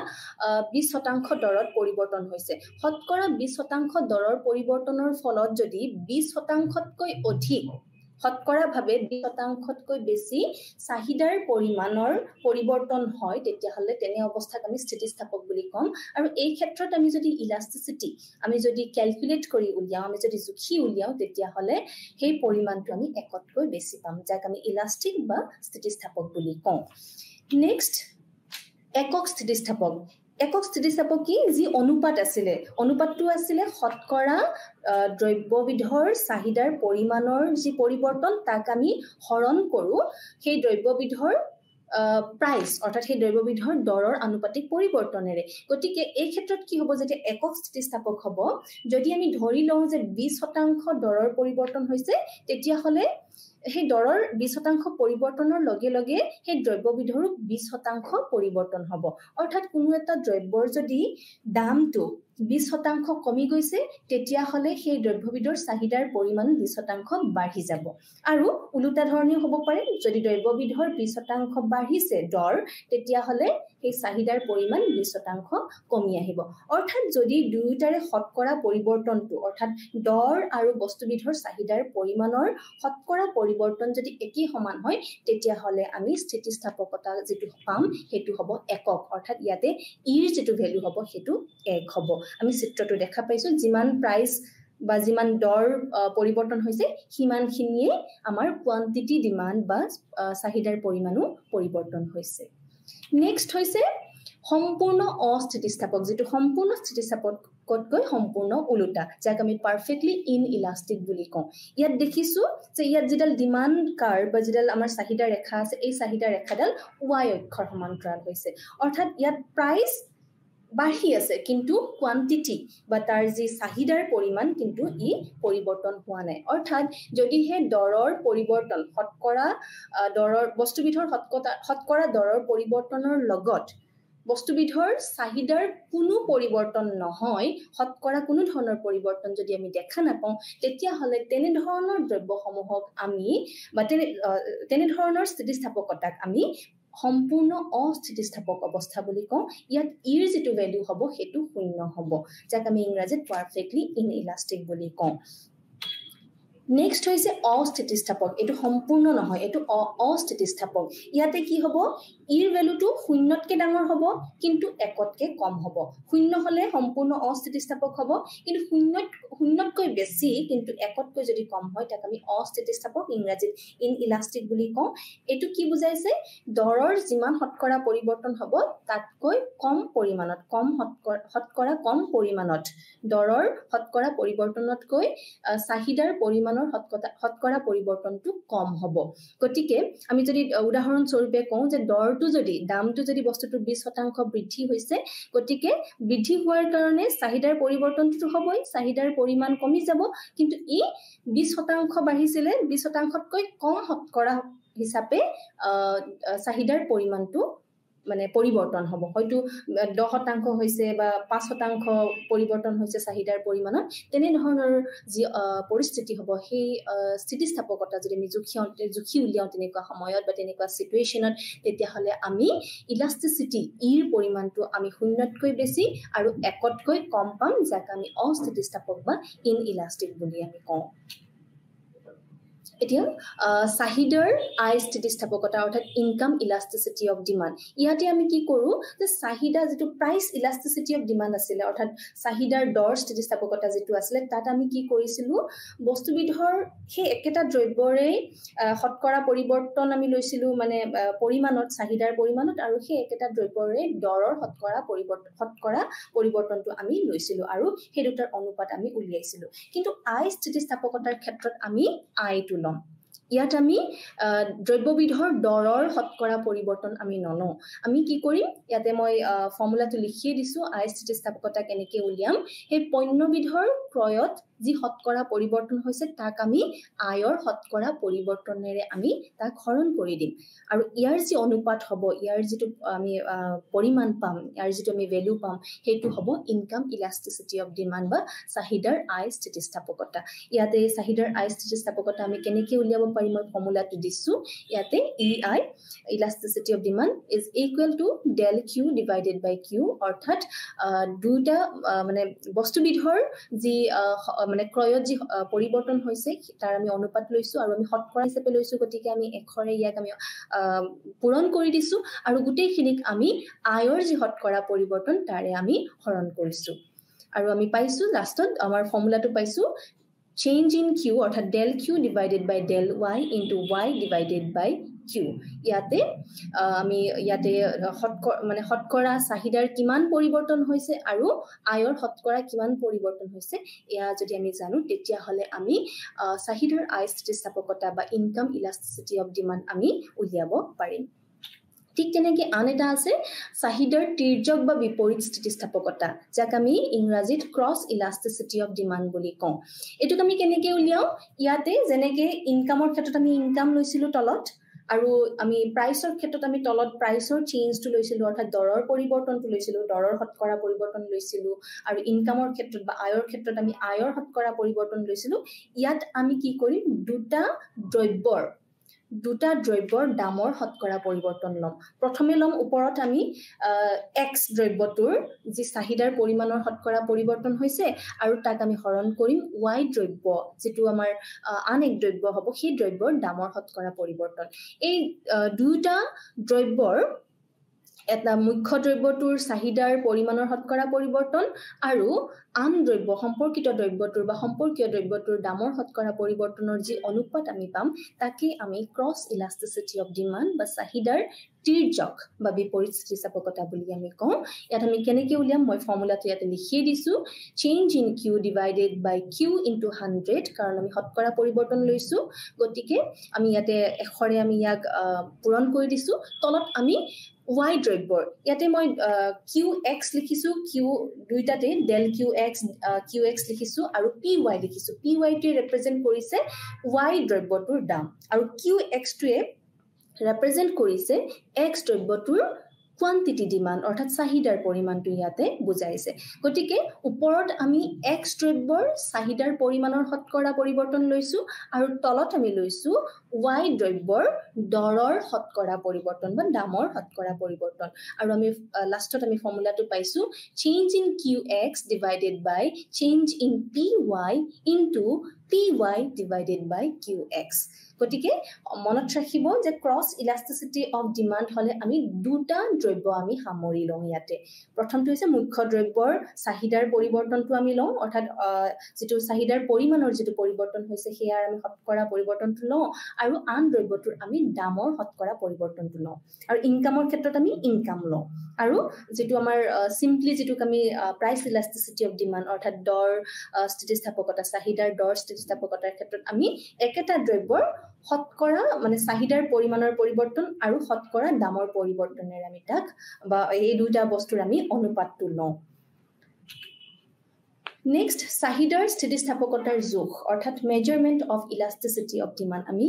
20% দৰত পৰিৱৰ্তন হৈছে শতকৰা 20% দৰৰ পৰিৱৰ্তনৰ ফলত যদি 20%তকৈ অধিক শতকৰা ভাবে 20%তকৈ বেছি চাহিদাৰ পৰিমাণৰ পৰিৱৰ্তন হয় তেতিয়া হলে তেনে অৱস্থাক আমি স্থিতিস্থাপক বুলি কম আৰু এই ক্ষেত্ৰত আমি যদি ইলাস্টিসিটি আমি যদি ক্যালকুলেট কৰি উলিয়াও আমি যদি জুখি উলিয়াও তেতিয়া হলে সেই পৰিমাণটো আমি একতকৈ বেছি পাম যাক আমি ইলাস্টিক বা স্থিতিস্থাপক বুলি কওঁ নেক্সট একক স্থিতিস্থাপক কি যি অনুপাত আছিলে অনুপাতটো আছিলে শতকৰা দ্ৰব্যবিধৰ চাহিদাৰ পৰিমাণৰ যি পৰিৱৰ্তন তাক আমি হৰণ কৰো সেই দ্ৰব্যবিধৰ প্ৰাইস অৰ্থাৎ সেই দ্ৰব্যবিধৰ দৰৰ আনুপাতিক পৰিৱৰ্তনেৰে গতিকে এই ক্ষেত্ৰত কি হ'ব যে একক স্থিতিস্থাপক হ'ব যদি আমি ধৰি লওঁ যে 20% দৰৰ পৰিৱৰ্তন হৈছে তেতিয়া হলে সেই দৰৰ 20% পৰিৱৰ্তনৰ লগে লগে সেই দ্ৰব্যবিধৰো 20% পৰিৱৰ্তন হ'ব অৰ্থাৎ কোনো এটা দ্ৰব্যৰ যদি দামটো 20% কমি গৈছে তেতিয়া হলে সেই দ্ৰব্যবিধৰ চাহিদাৰ পৰিমাণ 20% বাঢ়ি যাব আৰু উলুটা ধৰণে হ'ব পাৰে যদি দ্ৰব্যবিধৰ 20% বাঢ়িছে দৰ তেতিয়া হলে সেই চাহিদাৰ পৰিমাণ 20% কমি আহিব অৰ্থাৎ যদি দুয়োটাৰে শতকৰা পৰিৱৰ্তনটো অৰ্থাৎ দৰ আৰু বস্তুবিধৰ চাহিদাৰ পৰিমাণৰ শতকৰা পৰিৱৰ্তন যদি একেই সমান হয় তেতিয়া হলে আমি স্থিতিস্থাপকতা যেটো পাম হেতু হ'ব একক অৰ্থাৎ ইয়াতে ইৰ যেটো ভ্যালু হ'ব হেতু 1 হ'ব আমি চিত্ৰটো দেখা পাইছো যিমান প্ৰাইস বা যিমান দৰ পৰিৱৰ্তন হৈছে হিমানখিনিয়ে আমাৰ কোৱান্টিটি ডিমান্ড বা চাহিদাৰ পৰিমাণও পৰিৱৰ্তন হৈছে নেক্সট হৈছে সম্পূৰ্ণ অস্থিতিস্থাপক যেটো সম্পূৰ্ণ কতকৈ সম্পূৰ্ণ উলুটা যাক আমি পাৰফেক্টলি ইনইলাষ্টিক বুলি কওঁ ইয়াত দেখিছো যে ইয়াত যেডাল ডিমান্ড কাৰ্ভ বা যেডাল আমাৰ চাহিদা ৰেখা আছে এই চাহিদা ৰেখাডাল y অক্ষৰ সমান্তৰাল হৈছে অৰ্থাৎ ইয়াত প্ৰাইস বাঢ়ি আছে কিন্তু কোয়ান্টিটি বা তাৰ যি চাহিদাৰ পৰিমাণ কিন্তু ই পৰিৱৰ্তন হোৱা নাই অৰ্থাৎ যদিহে দৰৰ পৰিৱৰ্তন শতকৰা দৰৰ বস্তুবিধৰ শতকৰা দৰৰ পৰিৱৰ্তনৰ লগত বস্তুবিধৰ চাহিদাৰ কোনো পৰিৱৰ্তন নহয় শতকৰা কোনো ধৰণৰ পৰিৱৰ্তন যদি আমি দেখা নাপাওঁ তেতিয়া হলে তেনে ধৰণৰ দ্ৰব্যসমূহক আমি বা তেনে ধৰণৰ স্থিতিস্থাপকতাক আমি সম্পূৰ্ণ অস্থিতিস্থাপক অৱস্থা বুলি কওঁ ইয়াত ইৰ যেটো ভ্যালু হ'ব হেতু শূন্য হ'ব যাক আমি ইংৰাজীত পাৰফেক্টলি ইনইলাষ্টিক বুলি কওঁ নেক্সট হৈছে অস্থিতিস্থাপক এটো সম্পূৰ্ণ নহয় এটো অস্থিতিস্থাপক ইয়াতে কি হ'ব ইৰ ভ্যালুটো শূন্যতকে ডাঙৰ হ'ব কিন্তু একতকে কম হ'ব শূন্য হলে সম্পূৰ্ণ অস্থিতিস্থাপক হ'ব কিন্তু শূন্যতকৈ বেছি কিন্তু একতকৈ যদি কম হয় তাক আমি অস্থিতিস্থাপক ইংৰাজীত ইনইলাষ্টিক বুলি কওঁ এটো কি বুজাইছে দৰৰ যিমান শতকৰা পৰিৱৰ্তন হ'ব তাতকৈ কম পৰিমাণত শতকৰা কম পৰিমাণত দৰৰ শতকৰা পৰিৱৰ্তনতকৈ চাহিদাৰ পৰিমাণৰ শতকৰা পৰিৱৰ্তনটো কম হ'ব গতিকে আমি যদি উদাহৰণ স্বৰূপে কওঁ যে দৰটো যদি দামটো যদি বস্তুটো 20% বৃদ্ধি হৈছে গতিকে বৃদ্ধি হোৱাৰ কাৰণে চাহিদাৰ পৰিৱৰ্তনটো হ'বই চাহিদাৰ পৰিমাণ কমি যাব কিন্তু ই 20% বাঢ়িছিলে 20%তকৈ কম শতকৰা হিচাপে চাহিদাৰ পৰিমাণটো মানে পৰিৱৰ্তন হ'ব হয়তো 10% হৈছে বা 5% পৰিৱৰ্তন হৈছে চাহিদাৰ পৰিমাণত তেনে ধৰণৰ যি পৰিস্থিতি হ'ব সেই স্থিতিস্থাপকতা যদি আমি জুখি উলিয়াও তেনেকুৱা সময়ত বা তেনেকুৱা সিচুৱেচনত তেতিয়া হলে আমি ইলাষ্টিসিটি ইৰ পৰিমাণটো আমি শূন্যতকৈ বেছি আৰু একতকৈ কম পাম যাক আমি অস্থিতিস্থাপক বা ইনইলাষ্টিক বুলি আমি কওঁ এতিয়া চাহিদাৰ আই স্থিতিস্থাপকতা অৰ্থাৎ ইনকাম ইলাষ্টিসিটি অফ ডিমান্ড ইয়াতে আমি কি কৰো যে চাহিদা যেটো প্ৰাইস ইলাষ্টিসিটি অফ ডিমান্ড আছিল অৰ্থাৎ চাহিদাৰ দৰ স্থিতিস্থাপকতা যেটো আছিল তাত আমি কি কৰিছিলো বস্তুবিধৰ সেই একেটা দ্ৰব্যৰে শতকৰা পৰিৱৰ্তন আমি লৈছিলো মানে পৰিমাণত চাহিদাৰ পৰিমাণত আৰু সেই একেটা দ্ৰব্যৰে দৰৰ শতকৰা পৰিৱৰ্তনটো আমি লৈছিলো আৰু সেই দুটাৰ অনুপাত আমি উলিয়াইছিলো কিন্তু আই স্থিতিস্থাপকতাৰ ক্ষেত্ৰত আমি আইটো লম ইয়াত আমি দ্ৰব্যবিধৰ দৰৰ শতকৰা পৰিৱৰ্তন আমি নলওঁ আমি কি কৰিম ইয়াতে মই ফৰ্মুলাটো লিখিয়ে দিছো আই স্থিতিস্থাপকতা কেনেকৈ উলিয়াম সেই পণ্যবিধৰ ক্ৰয়ত যি শতকৰা পৰিৱৰ্তন হৈছে তাক আমি আয়ৰ শতকৰা পৰিৱৰ্তনেৰে আমি তাক হৰণ কৰি দিম আৰু ইয়াৰ যি অনুপাত হ'ব ইয়াৰ যেটো আমি পৰিমাণ পাম ইয়াৰ যেটো আমি ভ্যালু পাম হেতু হ'ব ইনকাম ইলাষ্টিসিটি অফ ডিমান্ড বা চাহিদাৰ আই স্থিতিস্থাপকতা ইয়াতে চাহিদাৰ আই স্থিতিস্থাপকতা আমি কেনেকৈ উলিয়াব পাৰি মই ফৰ্মুলাটো দিছো ইয়াতে EI elasticity of demand is equal to del q divided by q অৰ্থাৎ দুটা মানে বস্তুবিধৰ যি মানে ক্ৰয়ত যি পৰিৱৰ্তন হৈছে তাৰ আমি অনুপাত লৈছো আৰু আমি শতকৰা হিচাপে লৈছো গতিকে আমি এখৰে ইয়াক আমি পূৰণ কৰি দিছো আৰু গোটেইখিনিক আমি আয়ৰ যি শতকৰা পৰিৱৰ্তন তাৰে আমি হৰণ কৰিছো আৰু আমি পাইছো লাষ্টত আমাৰ ফৰ্মুলাটো পাইছো change in q অৰ্থাৎ del q divided by del y into y divided by q ইয়াতে আমি ইয়াতে মানে শতকৰা চাহিদাৰ কিমান পৰিৱৰ্তন হৈছে আৰু আয়ৰ শতকৰা কিমান পৰিৱৰ্তন হৈছে এয়া যদি আমি জানো তেতিয়া হলে আমি চাহিদাৰ আই স্থিতিস্থাপকতা বা ইনকাম ইলাষ্টিসিটি অফ ডিমান্ড আমি উলিয়াব পাৰিম ঠিক তেনেকৈ আন এটা আছে চাহিদাৰ তিৰ্যক বা বিপৰীত স্থিতিস্থাপকতা যাক আমি ইংৰাজীত ক্ৰছ ইলাষ্টিসিটি অফ ডিমান্ড বুলি কওঁ এটোক আমি কেনেকৈ উলিয়াও ইয়াতে যেনেকৈ ইনকামৰ ক্ষেত্ৰত আমি ইনকাম লৈছিলো তলত আৰু আমি প্ৰাইসৰ ক্ষেত্ৰত আমি তলত প্ৰাইসৰ চেঞ্জটো লৈছিলো অৰ্থাৎ দৰৰ পৰিৱৰ্তনটো লৈছিলো দৰৰ শতকৰা পৰিৱৰ্তন লৈছিলো আৰু ইনকামৰ ক্ষেত্ৰত বা আয়ৰ ক্ষেত্ৰত আমি আয়ৰ শতকৰা পৰিৱৰ্তন লৈছিলো ইয়াত আমি কি কৰিম দুটা দ্ৰব্যৰ দামৰ শতকৰা পৰিৱৰ্তন লম প্ৰথমে লম ওপৰত আমি x দ্ৰব্যটোৰ যি চাহিদাৰ পৰিমাণৰ শতকৰা পৰিৱৰ্তন হৈছে আৰু তাক আমি হৰণ কৰিম y দ্ৰব্য যেটো আমাৰ আন এক দ্ৰব্য হ'ব সেই দ্ৰব্যৰ দামৰ শতকৰা পৰিৱৰ্তন এই দুটা দ্ৰব্যৰ এটা মুখ্য দ্ৰব্যটোৰ চাহিদাৰ পৰিমাণৰ শতকৰা পৰিৱৰ্তন আৰু আন দ্ৰব্য সম্পৰ্কিত দ্ৰব্যটোৰ বা সম্পৰ্কীয় দ্ৰব্যটোৰ দামৰ শতকৰা পৰিৱৰ্তনৰ যি অনুপাত আমি পাম তাকে আমি ক্ৰছ ইলাষ্টিচিটি অফ ডিমাণ্ড বা চাহিদাৰ তিৰ্যক বা বিপৰীত স্থিতিস্থাপকতা বুলি আমি কওঁ ইয়াত আমি কেনেকৈ উলিয়াম মই ফৰ্মুলাটো ইয়াতে লিখি দিছো change in Q divided by Q into 100 কাৰণ আমি শতকৰা পৰিৱৰ্তন লৈছো গতিকে আমি ইয়াতে এখৰে আমি ইয়াক পূৰণ কৰি দিছো তলত আমি y দ্ৰব্যৰ ইয়াতে মই qx লিখিছো q দুইটাতে del qx লিখিছো আৰু py লিখিছো py টো ৰিপ্ৰেজেন্ট কৰিছে y দ্ৰব্যটোৰ দাম আৰু qx টোৱে ৰিপ্ৰেজেন্ট কৰিছে x দ্ৰব্যটোৰ কোয়ান্টিটি ডিমান্ড অৰ্থাৎ চাহিদাৰ পৰিমাণটো ইয়াতে বুজাইছে গতিকে ওপৰত আমি x দ্ৰব্যৰ চাহিদাৰ পৰিমাণৰ শতকৰা পৰিৱৰ্তন লৈছো আৰু তলত আমি লৈছো y দ্ৰব্যৰ দৰৰ শতকৰা পৰিৱৰ্তন বা দামৰ শতকৰা পৰিৱৰ্তন আৰু আমি লাষ্টত আমি ফৰ্মুলাটো পাইছো change in qx divided by change in py into py divided by qx গতিকে মনত ৰাখিব যে ক্ৰছ ইলাষ্টিচিটি অফ ডিমান্ড হলে আমি দুটা দ্ৰব্য আমি সামৰি লওঁ ইয়াতে প্ৰথমটো হৈছে মুখ্য দ্ৰব্যৰ চাহিদাৰ পৰিৱৰ্তনটো আমি লওঁ অৰ্থাৎ যেটো চাহিদাৰ পৰিমাণৰ যেটো পৰিৱৰ্তন হৈছে হেয়াৰ আমি শতকৰা পৰিৱৰ্তনটো লওঁ আৰু আন দ্ৰব্যটোৰ আমি দামৰ শতকৰা পৰিৱৰ্তনটো লওঁ আৰু ইনকামৰ ক্ষেত্ৰত আমি ইনকাম লওঁ আৰু যেটো আমাৰ সিম্পলি যেটো আমি প্ৰাইস ইলাষ্টিচিটি অফ ডিমান্ড অৰ্থাৎ দৰ স্থিতিস্থাপকতা চাহিদাৰ দৰ স্থিতিস্থাপকতাৰ ক্ষেত্ৰত আমি একেটা দ্ৰব্যৰ শতকৰা মানে চাহিদাৰ পৰিমাণৰ পৰিৱৰ্তন আৰু শতকৰা দামৰ পৰিৱৰ্তনেৰে আমি তাক বা এই দুটা বস্তুৰ আমি অনুপাতটো লওঁ নেক্সট চাহিদাৰ স্থিতিস্থাপকতাৰ জোখ অৰ্থাৎ measurement of elasticity of demand আমি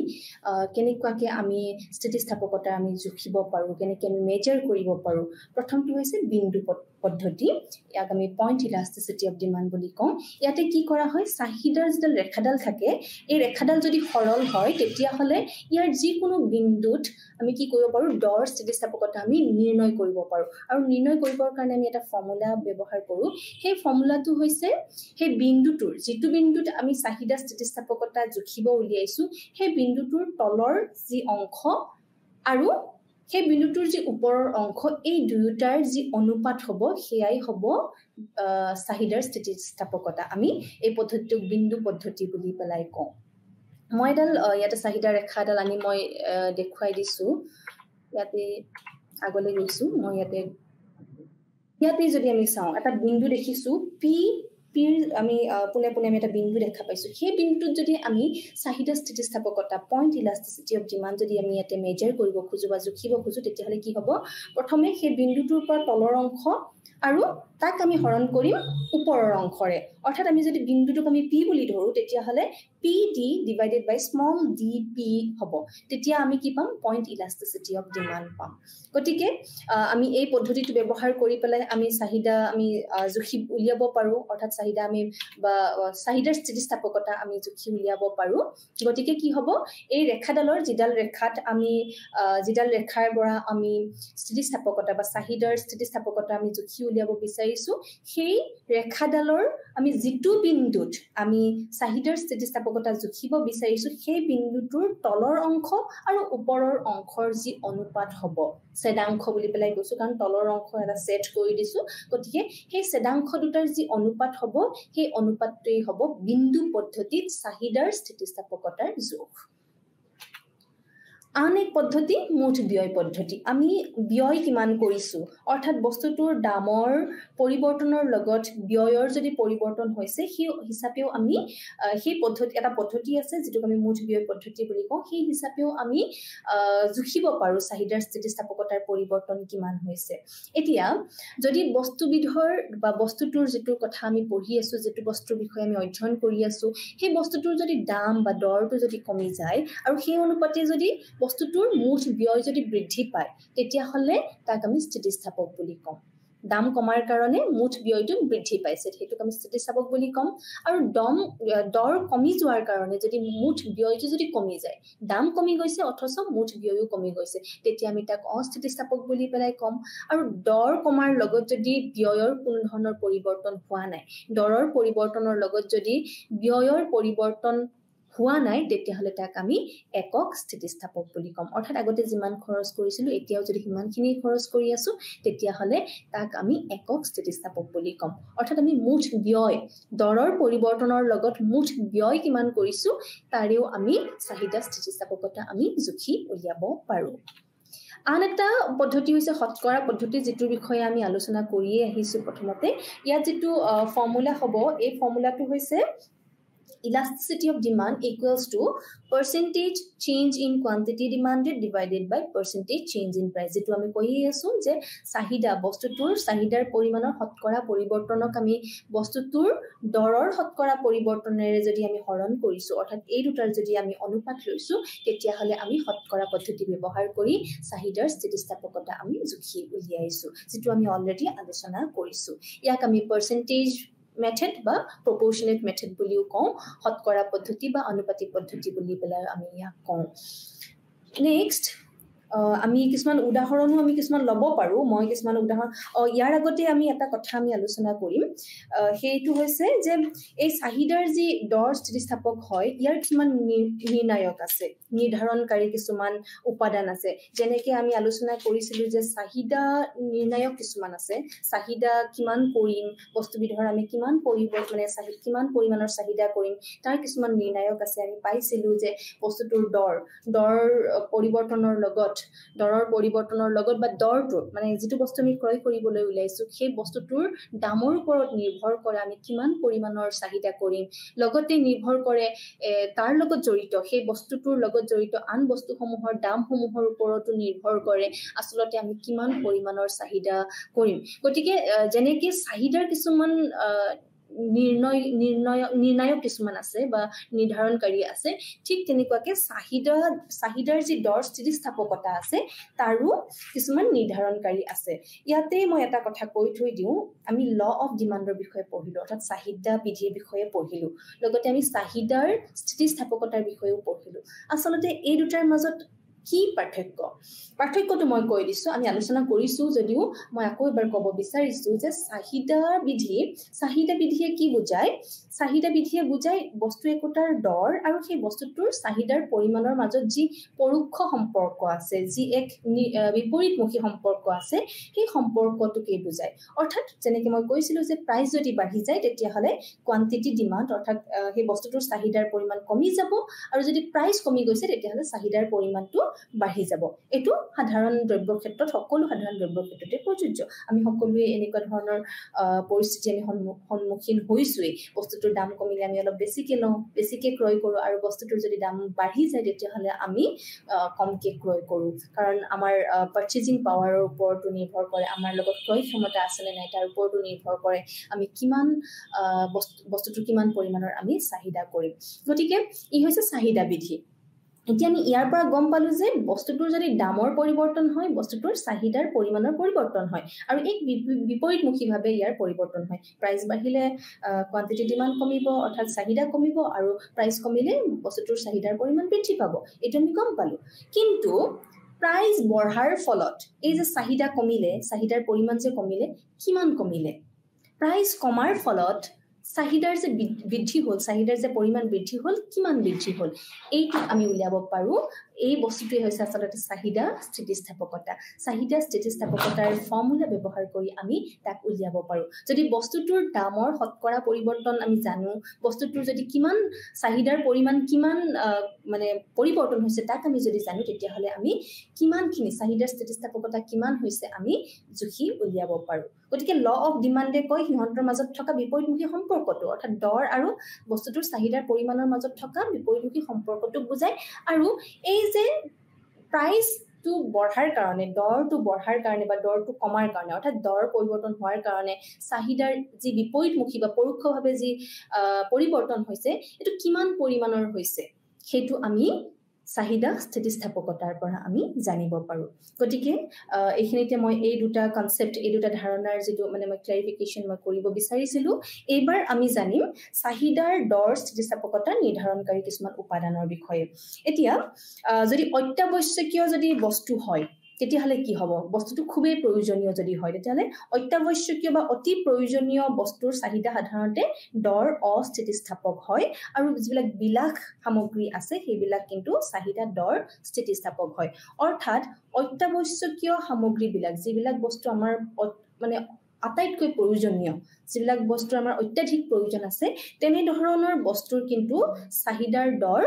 কেনেকুৱাকে আমি স্থিতিস্থাপকতা আমি জুখিব পাৰো কেনেকৈ আমি মেজাৰ কৰিব পাৰো প্ৰথমটো হৈছে বিন্দু পদ্ধতি ইয়াক আমি পইণ্ট ইলাষ্টিচিটি অফ ডিমান্ড বুলি কওঁ ইয়াতে কি কৰা হয় চাহিদাৰ যেটা ৰেখাডাল থাকে এই ৰেখাডাল যদি সৰল হয় তেতিয়া হলে ইয়াৰ যিকোনো বিন্দুত আমি কি কৰিব পাৰো দৰ স্থিতিস্থাপকতা আমি নিৰ্ণয় কৰিব পাৰো আৰু নিৰ্ণয় কৰিবৰ কাৰণে আমি এটা ফৰ্মুলা ব্যৱহাৰ কৰো সেই ফৰ্মুলাটো হৈছে সেই বিন্দুটোৰ যেটো বিন্দুত আমি চাহিদা স্থিতিস্থাপকতা জুখিব উলিয়াইছো সেই বিন্দুটোৰ তলৰ যি অংশ আৰু সেই বিন্দুটোৰ যি ওপৰৰ অংশ এই দুয়োটাৰ যি অনুপাত হ'ব হেয়াই হ'ব চাহিদাৰ স্থিতিস্থাপকতা আমি এই পদ্ধতিটোক বিন্দু পদ্ধতি বুলি পেলাই কওঁ মই এডাল ইয়াতে চাহিদা ৰেখাডাল আনি মই দেখুৱাই দিছো ইয়াতে আগলৈ গৈছো মই ইয়াতে যদি আমি চাওঁ এটা বিন্দু দেখিছো পি আমি পুনে আমি এটা বিন্দু দেখা পাইছো সেই বিন্দুত যদি আমি চাহিদা স্থিতিস্থাপকতা পইণ্ট ইলাষ্টিচিটি অফ ডিমান্ড যদি আমি ইয়াতে মেজাৰ কৰিব খুজো বা জুখিব খুজো তেতিয়া হলে কি হ'ব প্ৰথমে সেই বিন্দুটোৰ পৰা তলৰ অংশ আৰু তাক আমি হৰণ কৰিম ওপৰৰ অংশৰে অৰ্থাৎ আমি যদি বিন্দুটোক আমি পি বুলি ধৰো তেতিয়া হলে PD divided by small dp হ'ব তেতিয়া আমি কি পাম পইণ্ট ইলাষ্টিচিটি অফ ডিমান্ড পাম গতিকে আমি এই পদ্ধতিটো ব্যৱহাৰ কৰি পেলাই আমি চাহিদা আমি জুখি উলিয়াব পাৰো অৰ্থাৎ চাহিদা আমি বা চাহিদাৰ স্থিতিস্থাপকতা আমি জুখি উলিয়াব পাৰো গতিকে কি হ'ব এই ৰেখাডালৰ জিডাল ৰেখাত আমি জিডাল ৰেখাৰ পৰা আমি স্থিতিস্থাপকতা বা চাহিদাৰ স্থিতিস্থাপকতা আমি জুখি উলিয়াব বিচাৰিছো সেই ৰেখাডালৰ আমি যেটো বিন্দুত আমি চাহিদাৰ স্থিতিস্থাপকতা জুখিব বিচাৰিছো সেই বিন্দুটোৰ তলৰ অংশ আৰু ওপৰৰ অংশৰ যি অনুপাত হ'ব সেদাংশ বুলি পেলাই কৈছো কাৰণ তলৰ অংশ এটা সেট কৰি দিছো গতিকে সেই সেদাংশ দুটাৰ যি অনুপাত হ'ব সেই অনুপাতটোই হ'ব বিন্দু পদ্ধতিত চাহিদাৰ স্থিতিস্থাপকতাৰ জোখ আন এক পদ্ধতি মুঠ ব্যয় পদ্ধতি আমি ব্যয় কিমান কৰিছো অৰ্থাৎ বস্তুটোৰ দামৰ পৰিৱৰ্তনৰ লগত ব্যয়ৰ যদি পৰিৱৰ্তন হৈছে সেই হিচাপেও আমি সেই পদ্ধতি এটা পদ্ধতি আছে যেটো আমি মুঠ ব্যয় পদ্ধতি বুলি কওঁ সেই হিচাপেও আমি জুখিব পাৰো চাহিদাৰ স্থিতিস্থাপকতাৰ পৰিৱৰ্তন কিমান হৈছে এতিয়া যদি বস্তুবিধৰ বা বস্তুটোৰ যেটো কথা আমি পঢ়ি আছো যেটো বস্তুৰ বিষয়ে আমি অধ্যয়ন কৰি আছো সেই বস্তুটোৰ যদি দাম বা দৰটো যদি কমি যায় আৰু সেই অনুপাতে যদি বস্তুটোৰ মুঠ ব্যয় যদি বৃদ্ধি পায় তেতিয়া হলে তাক আমি স্থিতিস্থাপক বুলি কম দাম কমাৰ কাৰণে মুঠ ব্যয়টো বৃদ্ধি পাইছে হেতুক আমি স্থিতিস্থাপক বুলি কম আৰু দৰ কমি যোৱাৰ কাৰণে যদি মুঠ ব্যয়টো যদি কমি যায় দাম কমি গৈছে অথচ মুঠ ব্যয়ও কমি গৈছে তেতিয়া আমি তাক অস্থিতিস্থাপক বুলি পেলাই কম আৰু দৰ কমাৰ লগত যদি ব্যয়ৰ কোনো ধৰণৰ পৰিৱৰ্তন হোৱা নাই দৰৰ পৰিৱৰ্তনৰ লগত যদি ব্যয়ৰ পৰিৱৰ্তন হোৱা নাই তেতিয়াহ'লে তাক আমি একক স্থিতিস্থাপক বুলি ক'ম অৰ্থাৎ আগতে যিমান খৰচ কৰিছিলোঁ এতিয়াও যদি সিমানখিনি খৰচ কৰি আছো তেতিয়াহ'লে তাক আমি একক স্থিতিস্থাপক বুলি ক'ম অৰ্থাৎ আমি মুঠ ব্যয় দৰৰ পৰিৱৰ্তনৰ লগত মুঠ ব্যয় কিমান কৰিছো তাৰেও আমি চাহিদা স্থিতিস্থাপকতা আমি জুখি উলিয়াব পাৰোঁ আন এটা পদ্ধতি হৈছে শতকৰা পদ্ধতি যেটোৰ বিষয়ে আমি আলোচনা কৰিয়ে আহিছো প্ৰথমতে ইয়াত যেটো ফৰ্মুলা হ'ব এই ফৰ্মুলাটো হৈছে elasticity of demand equals to percentage change in quantity demanded divided by percentage change in price যেটো আমি কই আছো যে চাহিদা বস্তুটোৰ চাহিদাৰ পৰিমাণৰ শতকৰা পৰিৱৰ্তনক আমি বস্তুটোৰ দৰৰ শতকৰা পৰিৱৰ্তনেৰে যদি আমি হৰণ কৰিছো অৰ্থাৎ এই দুটাৰ যদি আমি অনুপাত লৈছো তেতিয়া হলে আমি শতকৰা পদ্ধতি ব্যৱহাৰ কৰি চাহিদাৰ স্থিতিস্থাপকতা আমি জুখি উলিয়াইছো যেটো আমি অলৰেডি আলোচনা কৰিছো ইয়াক আমি পাৰ্চেন্টেজ মেথড বা proportionate method বুলিও কওঁ শতকৰা পদ্ধতি বা অনুপাতিক পদ্ধতি বুলি পেলাই আমি ইয়াক কওঁ নেক্সট আমি কিছুমান উদাহৰণো আমি কিছুমান লব পাৰো মই কিছুমান উদাহৰণ ইয়াৰ আগতে আমি এটা কথা আমি আলোচনা কৰিম সেইটো হৈছে যে এই চাহিদাৰ যি দৰ স্থিতিস্থাপক হয় ইয়াৰ কিমান নিৰ্ণায়ক আছে নিৰ্ধাৰণকাৰী কিছুমান উপাদান আছে যেনেকৈ আমি আলোচনা কৰিছিলো যে চাহিদা নিৰ্ণায়ক কিছুমান আছে চাহিদা কিমান কৰিম বস্তুবিধৰ আমি কিমান পৰিৱৰ্তনে চাহিদা কিমান পৰিমাণৰ চাহিদা কৰিম তাৰ কিছুমান নিৰ্ণায়ক আছে আমি পাইছিলো যে বস্তুটোৰ দৰ পৰিৱৰ্তনৰ লগত দৰৰ পৰিৱৰ্তনৰ লগত বা দৰটো মানে যেটো বস্তু আমি ক্ৰয় কৰিবলৈ উলাইছো সেই বস্তুটোৰ দামৰ ওপৰত নিৰ্ভৰ কৰে আমি কিমান পৰিমাণৰ চাহিদা কৰিম লগতে নিৰ্ভৰ কৰে তাৰ লগত জড়িত সেই বস্তুটোৰ লগত জড়িত আন বস্তুসমূহৰ দামসমূহৰ ওপৰতো নিৰ্ভৰ কৰে আসলতে আমি কিমান পৰিমাণৰ চাহিদা কৰিম গতিকে যেনেকৈ চাহিদাৰ কিছুমান নিৰ্ণায়ক কিছুমান আছে বা নিৰ্ধাৰণকাৰী আছে ঠিক তেনেকুৱাকে চাহিদাৰ যি দৰ স্থিতিস্থাপকতা আছে তাৰো কিছুমান নিৰ্ধাৰণকাৰী আছে ইয়াতে মই এটা কথা কৈ থৈ দিওঁ আমি ল অফ ডিমাণ্ডৰ বিষয়ে পঢ়িলো অৰ্থাৎ চাহিদা বিধিৰ বিষয়ে পঢ়িলো লগতে আমি চাহিদাৰ স্থিতিস্থাপকতাৰ বিষয়েও পঢ়িলো আসলতে এই দুটাৰ মাজত কি পাৰ্থক্যটো মই কৈ দিছো আমি আলোচনা কৰিছো যদিও মই আকৌ এবাৰ ক'ব বিচাৰিছো যে চাহিদা বিধিয়ে কি বুজায় চাহিদা বিধিয়ে বুজায় বস্তু একোটাৰ দৰ আৰু সেই বস্তুটোৰ চাহিদাৰ পৰিমাণৰ মাজত যি পৰোক্ষ সম্পৰ্ক আছে যি এক বিপৰীতমুখী সম্পৰ্ক আছে সেই সম্পৰ্কটোকে বুজায় অৰ্থাৎ যেনেকৈ মই কৈছিলো যে প্ৰাইস যদি বাঢ়ি যায় তেতিয়াহলে কোৱান্টিটি ডিমান্ড অৰ্থাৎ সেই বস্তুটোৰ চাহিদাৰ পৰিমাণ কমি যাব আৰু যদি প্ৰাইস কমি গৈছে তেতিয়াহলে চাহিদাৰ পৰিমাণটো বাঢ়ি যাব এটো সাধাৰণ দ্ৰব্যৰ ক্ষেত্ৰত সকলো সাধাৰণ দ্ৰব্যৰ ক্ষেত্ৰতে প্ৰযোজ্য আমি সকলোৱে এনেকুৱা ধৰণৰ পৰিস্থিতি আমি সন্মুখীন হৈছোই বস্তুটোৰ দাম কমিলে আমি অলপ বেছিকে ক্ৰয় কৰো আৰু বস্তুটোৰ যদি দাম বাঢ়ি যায় তেতিয়াহলে আমি কমকে ক্ৰয় কৰো কাৰণ আমাৰ পাৰচেজিং পাৱাৰৰ ওপৰতো নিৰ্ভৰ কৰে আমাৰ লগত ক্ৰয় ক্ষমতা আছে নে নাই তাৰ ওপৰতো নিৰ্ভৰ কৰে আমি কিমান বস্তুটো কিমান পৰিমাণৰ আমি চাহিদা কৰিম গতিকে ই হৈছে চাহিদা বিধি এতিয়া আমি ইয়াৰ পৰা গম পালো যে বস্তুটোৰ যদি দামৰ পৰিৱৰ্তন হয় বস্তুটোৰ চাহিদাৰ পৰিমাণৰ পৰিৱৰ্তন হয় আৰু এক বিপৰীতমুখীভাৱে ইয়াৰ পৰিৱৰ্তন হয় প্ৰাইস বাঢ়িলে কোৱান্টিটি ডিমান্ড কমিব অৰ্থাৎ চাহিদা কমিব আৰু প্ৰাইস কমিলে বস্তুটোৰ চাহিদাৰ পৰিমাণ বৃদ্ধি পাব এটা আমি গম পালো কিন্তু প্ৰাইস বঢ়াৰ ফলত এই যে চাহিদা কমিলে চাহিদাৰ পৰিমাণ যে কমিলে কিমান কমিলে প্ৰাইস কমাৰ ফলত চাহিদাৰ যে বৃদ্ধি হ'ল চাহিদাৰ যে পৰিমাণ বৃদ্ধি হ'ল কিমান বৃদ্ধি হ'ল এইটো আমি উলিয়াব পাৰো এই বস্তুটোৱে হৈছে আসলতে চাহিদা স্থিতিস্থাপকতাৰ ফৰ্মুলা ব্যৱহাৰ কৰি আমি তাক উলিয়াব পাৰো যদি বস্তুটোৰ দামৰ শতকৰা পৰিৱৰ্তন আমি জানো বস্তুটোৰ যদি কিমান চাহিদাৰ পৰিমাণ কিমান মানে পৰিৱৰ্তন হৈছে তাক আমি যদি জানো তেতিয়াহলে আমি কিমানখিনি চাহিদাৰ স্থিতিস্থাপকতা কিমান হৈছে আমি জুখি উলিয়াব পাৰো গতিকে ল অফ ডিমাণ্ডে কয় সিহঁতৰ মাজত থকা বিপৰীতমুখী সম্পৰ্কটো অৰ্থাৎ দৰ আৰু বস্তুটোৰ চাহিদাৰ পৰিমাণৰ মাজত থকা বিপৰীতমুখী সম্পৰ্কটো বুজায় আৰু এই যে প্ৰাইসটো বঢ়াৰ কাৰণে দৰটো বঢ়াৰ কাৰণে বা দৰটো কমাৰ কাৰণে অৰ্থাৎ দৰ পৰিৱৰ্তন হোৱাৰ কাৰণে চাহিদাৰ যি বিপৰীতমুখী বা পৰোক্ষভাৱে যি পৰিৱৰ্তন হৈছে এটো কিমান পৰিমাণৰ হৈছে সেইটো আমি চাহিদা স্থিতিস্থাপকতাৰ পৰা আমি জানিব পাৰো গতিকে এইখিনিতে মই এই দুটা কনসেপ্ট এই দুটা ধাৰণাৰ যেটো মানে মই ক্লাৰিফিকেশন মই কৰিব বিচাৰিছিলো এবাৰ আমি জানিম চাহিদাৰ দৰ স্থিতিস্থাপকতা নিৰ্ধাৰণকাৰী কিছুমান উপাদানৰ বিষয়ে এতিয়া যদি অত্যাৱশ্যকীয় যদি বস্তু হয় তেতিয়াহলে কি হ'ব বস্তুটো খুবেই প্ৰয়োজনীয় যদি হয় তেতিয়াহলে অত্যাৱশ্যকীয় বা অতি প্ৰয়োজনীয় বস্তুৰ চাহিদা সাধাৰণতে দৰ অস্থিতিস্থাপক হয় আৰু যিবিলাক বিলাস সামগ্ৰী আছে সেইবিলাক কিন্তু চাহিদা দৰ স্থিতিস্থাপক হয় অৰ্থাৎ অত্যাৱশ্যকীয় সামগ্ৰীবিলাক যিবিলাক বস্তু আমাৰ মানে আটাইতকৈ প্ৰয়োজনীয় যিবিলাক বস্তু আমাৰ অত্যাধিক প্ৰয়োজন আছে তেনে ধৰণৰ বস্তুৰ কিন্তু চাহিদাৰ দৰ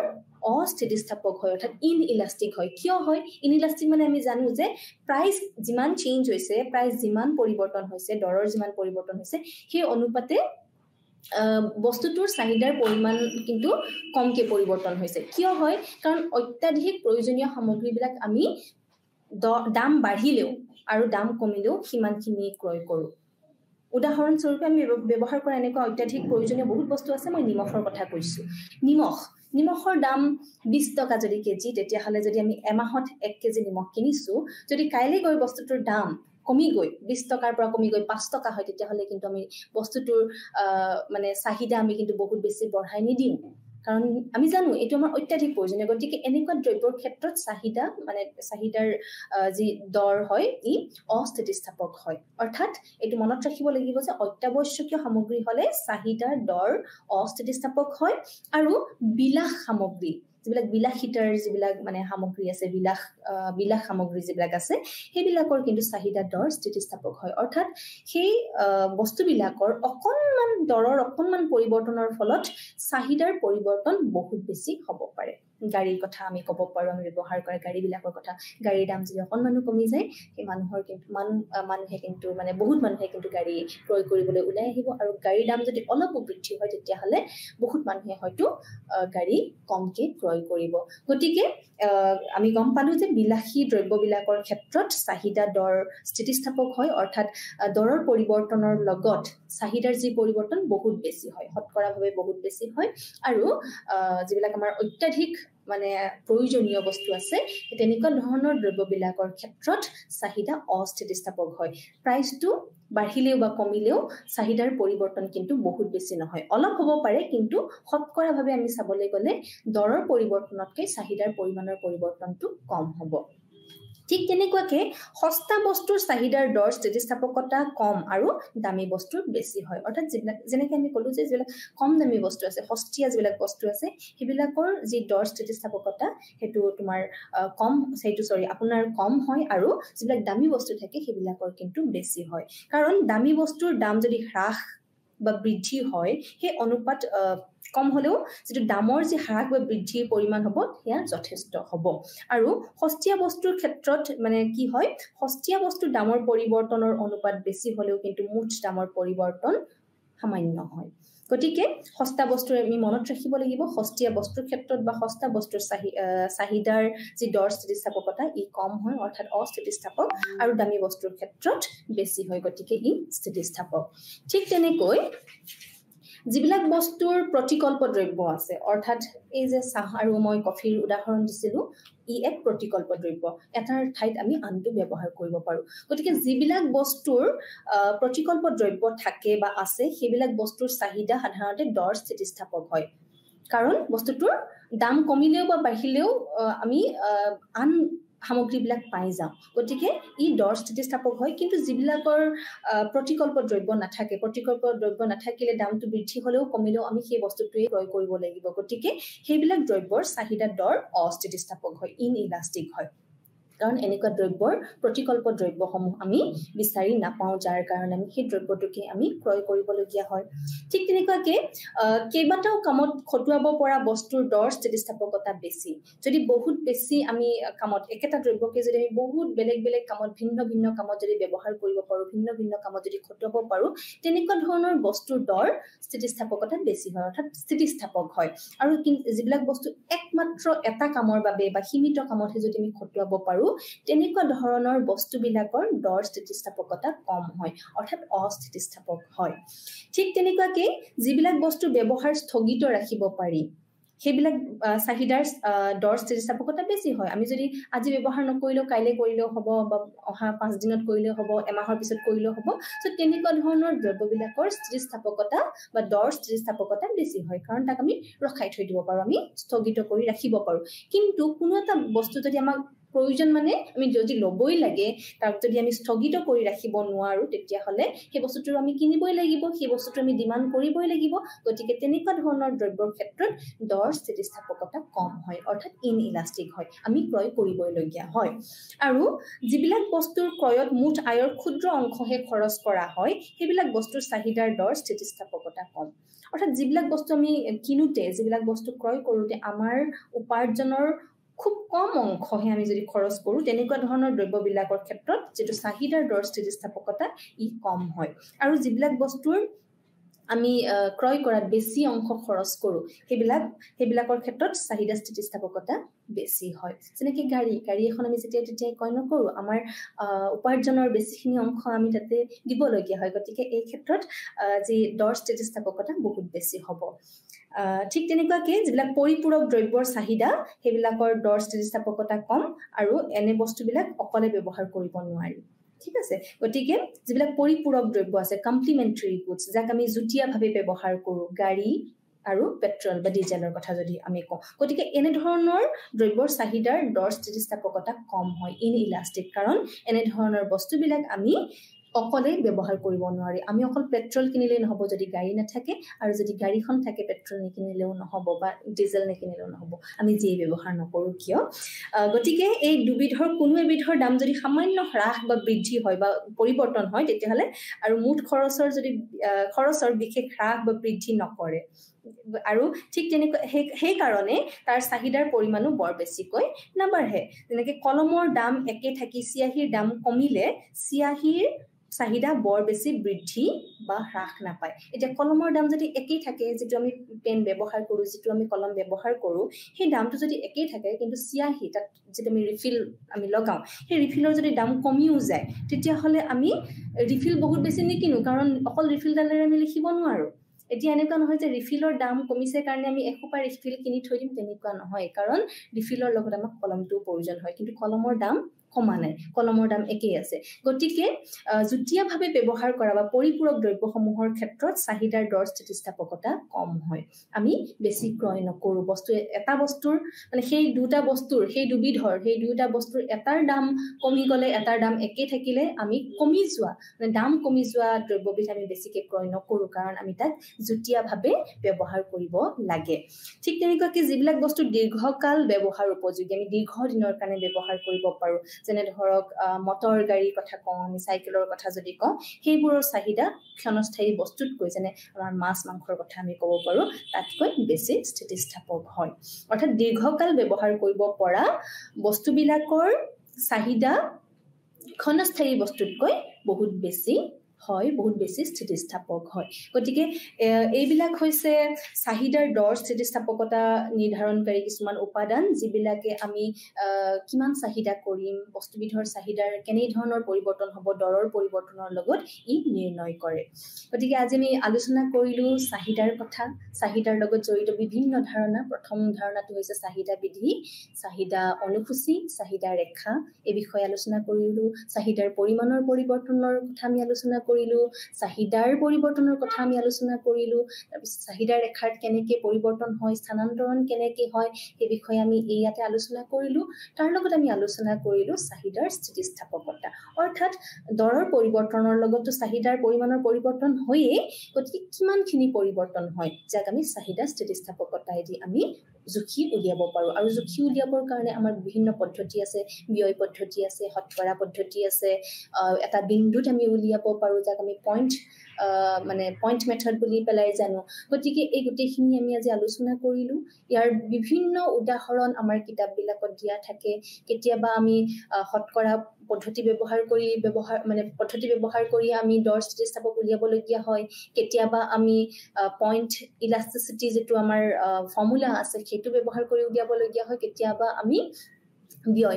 অস্থিতিস্থাপক হয় অৰ্থাৎ ইনইলাষ্টিক হয় কিয় হয় ইনইলাষ্টিক মানে আমি জানো যে প্ৰাইস যিমান চেঞ্জ হৈছে প্ৰাইস যিমান পৰিৱৰ্তন হৈছে দৰৰ যিমান পৰিৱৰ্তন হৈছে সেই অনুপাতে বস্তুটোৰ চাহিদাৰ পৰিমাণ কিন্তু কমকে পৰিৱৰ্তন হৈছে কিয় হয় কাৰণ অত্যাধিক প্ৰয়োজনীয় সামগ্ৰীবিলাক আমি দাম বাঢ়িলেও আৰু দাম কমিলেও সিমানখিনি ক্ৰয় কৰোঁ উদাহৰণস্বৰূপে আমি ব্যৱহাৰ কৰা এনেকুৱা অত্যাধিক প্ৰয়োজনীয় বহুত বস্তু আছে মই নিমখৰ কথা কৈছো নিমখৰ দাম 20 টকা যদি কেজি তেতিয়াহলে যদি আমি এমাহত 1 কেজি নিমখ কিনিছো যদি কাইলৈ গৈ বস্তুটোৰ দাম কমি গৈ 20 টকাৰ পৰা কমি গৈ 5 টকা হয় তেতিয়াহলে কিন্তু আমি বস্তুটোৰ মানে চাহিদা আমি কিন্তু বহুত বেছি বঢ়াই নিদিওঁ কাৰণ আমি জানো এটো আমাৰ অত্যাধিক প্ৰয়োজনীয় গতিকে এনেকুৱা দ্ৰব্যৰ ক্ষেত্ৰত চাহিদা মানে চাহিদাৰ যি দৰ হয় ই অস্থিতিস্থাপক হয় অৰ্থাৎ এটো মনত ৰাখিব লাগিব যে অত্যাৱশ্যকীয় সামগ্ৰী হলে চাহিদাৰ দৰ অস্থিতিস্থাপক হয় আৰু বিলাস সামগ্ৰী যিবিলাক বিলাসিতাৰ যিবিলাক মানে সামগ্ৰী আছে বিলাস সামগ্ৰী যিবিলাক আছে সেইবিলাকৰ কিন্তু চাহিদা দৰ স্থিতিস্থাপক হয় অৰ্থাৎ সেই বস্তুবিলাকৰ অকনমান দৰৰ অকনমান পৰিৱৰ্তনৰ ফলত চাহিদাৰ পৰিৱৰ্তন বহুত বেছি হ'ব পাৰে গাড়ীৰ কথা আমি ক'ব পাৰো আমি ব্যৱহাৰ কৰা গাড়ীবিলাকৰ কথা গাড়ীৰ দাম যদি অকনমান কমি যায় সেই মানুহৰ কিন্তু মানুহে কিন্তু মানে বহুত মানুহে কিন্তু গাড়ী ক্ৰয় কৰিবলৈ ওলাই আহিব আৰু গাড়ীৰ দাম যদি অলপ বৃদ্ধি হয় তেতিয়াহলে বহুত মানুহে হয়তো গাড়ী কমকে ক্ৰয় কৰিব গতিকে আমি গম পালো যে বিলাসী দ্ৰব্যবিলাকৰ ক্ষেত্ৰত চাহিদা দৰ স্থিতিস্থাপক হয় অৰ্থাৎ দৰৰ পৰিৱৰ্তনৰ লগত চাহিদাৰ যি পৰিৱৰ্তন বহুত বেছি হয় শতকৰাভাৱে বহুত বেছি হয় আৰু যিবিলাক আমাৰ অত্যাধিক মানে প্ৰয়োজনীয় বস্তু আছে তেনেকুৱা ধৰণৰ দ্ৰব্যবিলাকৰ ক্ষেত্ৰত চাহিদা অস্থিতিস্থাপক হয় প্ৰাইসটো বাঢ়িলেও বা কমিলেও চাহিদাৰ পৰিৱৰ্তন কিন্তু বহুত বেছি নহয় অলপ হ'ব পাৰে কিন্তু শতকৰাভাৱে আমি চাবলৈ গ'লে দৰৰ পৰিৱৰ্তনতকৈ চাহিদাৰ পৰিমাণৰ পৰিৱৰ্তনটো কম হ'ব ঠিক তেনেকুৱাকে সস্তা বস্তুৰ চাহিদাৰ দৰ স্থিতিস্থাপকতা কম আৰু দামী বস্তুৰ বেছি হয় অৰ্থাৎ যেনেকৈ আমি ক'লো যে যিবিলাক কম দামী বস্তু আছে সস্তীয়া যিবিলাক বস্তু আছে সেইবিলাকৰ যি দৰ স্থিতিস্থাপকতা সেইটো তোমাৰ আপোনাৰ কম হয় আৰু যিবিলাক দামী বস্তু থাকে সেইবিলাকৰ কিন্তু বেছি হয় কাৰণ দামী বস্তুৰ দাম যদি হ্ৰাস বা বৃদ্ধি হয় সেই অনুপাত কম হলেও যেটো দামৰ যে হ্ৰাস বা বৃদ্ধিৰ পৰিমাণ হ'ব সেয়া যথেষ্ট হ'ব আৰু সস্তীয়া বস্তুৰ ক্ষেত্ৰত মানে কি হয় সস্তীয়া বস্তুৰ দামৰ পৰিৱৰ্তনৰ অনুপাত বেছি হলেও কিন্তু মুঠ দামৰ পৰিৱৰ্তন সামান্য হয় গতিকে সস্তা বস্তুৰ আমি মনত ৰাখিব লাগিব সস্তীয়া বস্তুৰ ক্ষেত্ৰত বা সস্তা বস্তুৰ চাহিদাৰ যি দৰ স্থিতিস্থাপকতা ই কম হয় অৰ্থাৎ অস্থিতিস্থাপক আৰু দামী বস্তুৰ ক্ষেত্ৰত বেছি হয় গতিকে ই স্থিতিস্থাপক ঠিক তেনেকৈ যিবিলাক বস্তুৰ প্ৰতিকল্প দ্ৰব্য আছে অৰ্থাৎ এই যে চাহ আৰু মই কফিৰ উদাহৰণ দিছিলো ই এক প্ৰতিকল্প দ্ৰব্য এটাৰ ঠাইত আমি আনটো ব্যৱহাৰ কৰিব পাৰো গতিকে যিবিলাক বস্তুৰ প্ৰতিকল্প দ্ৰব্য থাকে বা আছে সেইবিলাক বস্তুৰ চাহিদা সাধাৰণতে দৰ স্থিতিস্থাপক হয় কাৰণ বস্তুটোৰ দাম কমিলেও বা বাঢ়িলেও আমি আন সামগ্ৰীবিলাক পাই যাওঁ গতিকে ই দৰ স্থিতিস্থাপক হয় কিন্তু যিবিলাকৰ প্ৰতিকল্প দ্ৰব্য নাথাকিলে দামটো বৃদ্ধি হলেও কমিলেও আমি সেই বস্তুটোৱে ক্ৰয় কৰিব লাগিব গতিকে সেইবিলাক দ্ৰব্যৰ চাহিদা দৰ অস্থিতিস্থাপক হয় ইনইলাষ্টিক হয় কাৰণ এনেকুৱা দ্ৰব্যৰ প্ৰতিকল্প দ্ৰব্যসমূহ আমি বিচাৰি নাপাওঁ যাৰ কাৰণে আমি সেই দ্ৰব্যটোকে আমি ক্ৰয় কৰিবলগীয়া হয় ঠিক তেনেকুৱাকে কেইবাটাও কামত খটুৱাব পৰা বস্তুৰ দৰ স্থিতিস্থাপকতা বেছি যদি বহুত বেছি আমি কামত একেটা দ্ৰব্যকে যদি আমি বহুত বেলেগ বেলেগ কামত ভিন্ন ভিন্ন কামত যদি ব্যৱহাৰ কৰিব পাৰো ভিন্ন ভিন্ন কামত যদি খটুৱাব পাৰো তেনেকুৱা ধৰণৰ বস্তুৰ দৰ স্থিতিস্থাপকতা বেছি হয় অৰ্থাৎ স্থিতিস্থাপক হয় আৰু যিবিলাক বস্তু একমাত্ৰ এটা কামৰ বাবে বা সীমিত কামতহে যদি আমি খটুৱাব পাৰো তেনেকুৱা ধৰণৰ বস্তুবিলাকৰ দৰ স্থিতিস্থাপকতা কম হয় অৰ্থাৎ অস্থিতিস্থাপক হয় ঠিক তেনেকুৱাকে যিবিলাক বস্তু ব্যৱহাৰ স্থগিত ৰাখিব পাৰি সেইবিলাক চাহিদাৰ দৰ স্থিতিস্থাপকতা বেছি হয় আমি যদি আজি ব্যৱহাৰ নকৰিলেও কাইলৈ কৰিলেও হ'ব বা অহা 5 দিনত কৰিলেও হ'ব এমাহৰ পিছত কৰিলেও হ'ব সো তেনেকুৱা ধৰণৰ দ্ৰব্যবিলাকৰ স্থিতিস্থাপকতা বা দৰ স্থিতিস্থাপকতা বেছি হয় কাৰণ তাক আমি ৰখাই থৈ দিব পাৰো আমি স্থগিত কৰি ৰাখিব পাৰো কিন্তু কোনো এটা বস্তু যদি আমাক প্ৰয়োজন মানে আমি যদি ল'বই লাগে তাক যদি আমি স্থগিত কৰি ৰাখিব নোৱাৰো তেতিয়া হলে সেই বস্তুটো আমি কিনিবই লাগিব সেই বস্তুটো আমি ডিমান্ড কৰিবই লাগিব গতিকে তেনেকুৱা ধৰণৰ দ্ৰব্যৰ ক্ষেত্ৰত দৰ স্থিতিস্থাপকতা কম হয় অৰ্থাৎ ইনইলাষ্টিক হয় আমি ক্ৰয় কৰিবলগীয়া হয় আৰু যিবিলাক বস্তুৰ ক্ৰয়ত মুঠ আয়ৰ ক্ষুদ্ৰ অংশহে খৰচ কৰা হয় সেইবিলাক বস্তুৰ চাহিদাৰ দৰ স্থিতিস্থাপকতা কম অৰ্থাৎ যিবিলাক বস্তু আমি কিনোতে যিবিলাক বস্তু ক্ৰয় কৰোতে আমাৰ উপাৰ্জনৰ খুব কম অংশহে আমি যদি খৰচ কৰো তেনেকুৱা ধৰণৰ দ্ৰব্যবিলাকৰ ক্ষেত্ৰত যেটো চাহিদাৰ দৰ স্থিতিস্থাপকতা ই কম হয় আৰু যিবিলাক বস্তুৰ আমি ক্ৰয় কৰাত বেছি অংশ খৰচ কৰো সেইবিলাকৰ ক্ষেত্ৰত চাহিদা স্থিতিস্থাপকতা বেছি হয় যেনেকৈ গাড়ী এখন আমি যেতিয়া ক্ৰয় নকৰো আমাৰ উপাৰ্জনৰ বেছিখিনি অংশ আমি তাতে দিবলগীয়া হয় গতিকে এই ক্ষেত্ৰত যি দৰ স্থিতিস্থাপকতা বহুত বেছি হ'ব ঠিক তেনেকুৱাকৈ যিবিলাক পৰিপূৰক দ্ৰব্যৰ চাহিদা সেইবিলাকৰ দৰ স্থিতিস্থাপকতা কম আৰু এনে বস্তুবিলাক অকলে ব্যৱহাৰ কৰিব নোৱাৰি ঠিক আছে গতিকে যিবিলাক পৰিপূৰক দ্ৰব্য আছে কমপ্লিমেন্টাৰী গুডছ যাক আমি যুটীয়াভাৱে ব্যৱহাৰ কৰো গাড়ী আৰু পেট্ৰল বা ডিজেলৰ কথা যদি আমি কওঁ গতিকে এনে ধৰণৰ দ্ৰব্যৰ চাহিদাৰ দৰ স্থিতিস্থাপকতা কম হয় ইনইলাষ্টিক কাৰণ এনে ধৰণৰ বস্তুবিলাক আমি অকলে ব্যৱহাৰ কৰিব নোৱাৰি আমি অকল পেট্ৰল কিনিলেই নহব যদি গাড়ী নাথাকে আৰু যদি গাড়ীখন থাকে পেট্ৰল নিকিনিলেও নহব বা ডিজেল নিকিনিলেও নহব আমি যি ব্যৱহাৰ নকৰো কিয় গতিকে এই দুবিধৰ কোনো এবিধৰ দাম যদি সামান্য হ্ৰাস বা বৃদ্ধি হয় বা পৰিৱৰ্তন হয় তেতিয়াহলে আৰু মুঠ খৰচৰ বিশেষ হ্ৰাস বা বৃদ্ধি নকৰে আৰু ঠিক তেনেকৈ সেই কাৰণে তাৰ চাহিদাৰ পৰিমাণো বৰ বেছিকৈ নাবাঢ়ে যেনেকৈ কলমৰ দাম একে থাকি চিয়াহীৰ দাম কমিলে চিয়াহীৰ চাহিদা বৰ বেছি বৃদ্ধি বা হ্ৰাস নাপায় এতিয়া কলমৰ দাম যদি একেই থাকে যেটো আমি পেন ব্যৱহাৰ কৰো যেটো আমি কলম ব্যৱহাৰ কৰো সেই দামটো যদি একেই থাকে কিন্তু চিয়াহী তাত যেটো আমি ৰিফিল আমি লগাও সেই ৰিফিলৰ যদি দাম কমিও যায় তেতিয়া হলে আমি ৰিফিল বহুত বেছি নিকিনো কাৰণ অকল ৰিফিলডালেৰে আমি লিখিব নোৱাৰো এতিয়া এনেকুৱা নহয় যে ৰিফিলৰ দাম কমিছে কাৰণে আমি এসোপা ৰিফিল কিনি থৈ দিম তেনেকুৱা নহয় কাৰণ ৰিফিলৰ লগত আমাক কলমটোৰ প্ৰয়োজন হয় কিন্তু কলমৰ দাম কমা নাই কলমৰ দাম একেই আছে গতিকে যুটীয়াভাৱে ব্যৱহাৰ কৰা বা পৰিপূৰক দ্ৰব্যসমূহৰ ক্ষেত্ৰত চাহিদাৰ দৰ স্থিতিস্থাপকতা কম হয় আমি বেছি ক্ৰয় নকৰো বস্তু এটা বস্তুৰ মানে সেই দুটা বস্তুৰ এটাৰ দাম কমি গলে এটাৰ দাম একে থাকিলে আমি কমি যোৱা মানে দাম কমি যোৱা দ্ৰব্যবিধ আমি বেছিকৈ ক্ৰয় নকৰো কাৰণ আমি তাক যুটীয়াভাৱে ব্যৱহাৰ কৰিব লাগে ঠিক তেনেকুৱাকৈ যিবিলাক বস্তু দীৰ্ঘকাল ব্যৱহাৰ উপযোগী আমি দীৰ্ঘ দিনৰ কাৰণে ব্যৱহাৰ কৰিব পাৰো যেনে ধৰক মটৰ গাড়ীৰ কথা কওঁ আমি সাইকেলৰ কথা যদি কওঁ সেইবোৰৰ চাহিদা ক্ষণস্থায়ী বস্তুতকৈ যেনে আমাৰ মাছ মাংসৰ কথা আমি ক'ব পাৰো তাতকৈ বেছি স্থিতিস্থাপক হয় অৰ্থাৎ দীৰ্ঘকাল ব্যৱহাৰ কৰিব পৰা বস্তুবিলাকৰ চাহিদা ক্ষণস্থায়ী বস্তুতকৈ বহুত বেছি হয় বহুত বেছি স্থিতিস্থাপক হয় গতিকে এইবিলাক হৈছে চাহিদাৰ দৰ স্থিতিস্থাপকতা নিৰ্ধাৰণকাৰী কিছুমান উপাদান যিবিলাকে আমি কিমান চাহিদা কৰিম বস্তুবিধৰ চাহিদাৰ কেনে ধৰণৰ পৰিৱৰ্তন হ'ব দৰৰ পৰিৱৰ্তনৰ লগত ই নিৰ্ণয় কৰে গতিকে আজি আমি আলোচনা কৰিলো চাহিদাৰ কথা চাহিদাৰ লগত জড়িত বিভিন্ন ধাৰণা প্ৰথম ধাৰণাটো হৈছে চাহিদা বিধি চাহিদা অনুসূচী চাহিদা ৰেখা এই বিষয়ে আলোচনা কৰিলো চাহিদাৰ পৰিমাণৰ পৰিৱৰ্তনৰ কথা আমি আলোচনা কৰিলো চাহিদাৰ পৰিৱৰ্তনৰ কথা আমি আলোচনা কৰিলো তাৰপিছত চাহিদাৰ ৰেখাত কেনেকৈ পৰিৱৰ্তন হয় স্থানান্তৰণ কেনেকৈ হয় এই বিষয়ে আমি ইয়াতে আলোচনা কৰিলো তাৰ লগত আমি আলোচনা কৰিলো চাহিদাৰ স্থিতিস্থাপকতা অৰ্থাৎ দৰৰ পৰিৱৰ্তনৰ লগতো চাহিদাৰ পৰিমাণৰ পৰিৱৰ্তন হয়ে গতিকে কিমানখিনি পৰিৱৰ্তন হয় যাক আমি চাহিদা স্থিতিস্থাপকতাইদি আমি জুখি উলিয়াব পাৰো আৰু জুখি উলিয়াবৰ কাৰণে আমাৰ বিভিন্ন পদ্ধতি আছে ব্যয় পদ্ধতি আছে শতকৰা পদ্ধতি আছে এটা বিন্দুত আমি উলিয়াব পাৰো যাক আমি পইণ্ট মেথড বুলি পেলাই জানো গতিকে এই গোটেইখিনি আমি আজি আলোচনা কৰিলো ইয়াৰ বিভিন্ন উদাহৰণ আমাৰ কিতাপবিলাকত দিয়া থাকে কেতিয়াবা আমি শতকৰা পদ্ধতি ব্যৱহাৰ কৰি আমি দৰ স্থিতিস্থাপক উলিয়াবলগীয়া হয় কেতিয়াবা আমি পইণ্ট ইলাষ্টিচিটি যেটো আমাৰ ফৰ্মুলা আছে সেইটো ব্যৱহাৰ কৰি উলিয়াবলগীয়া হয় কেতিয়াবা আমি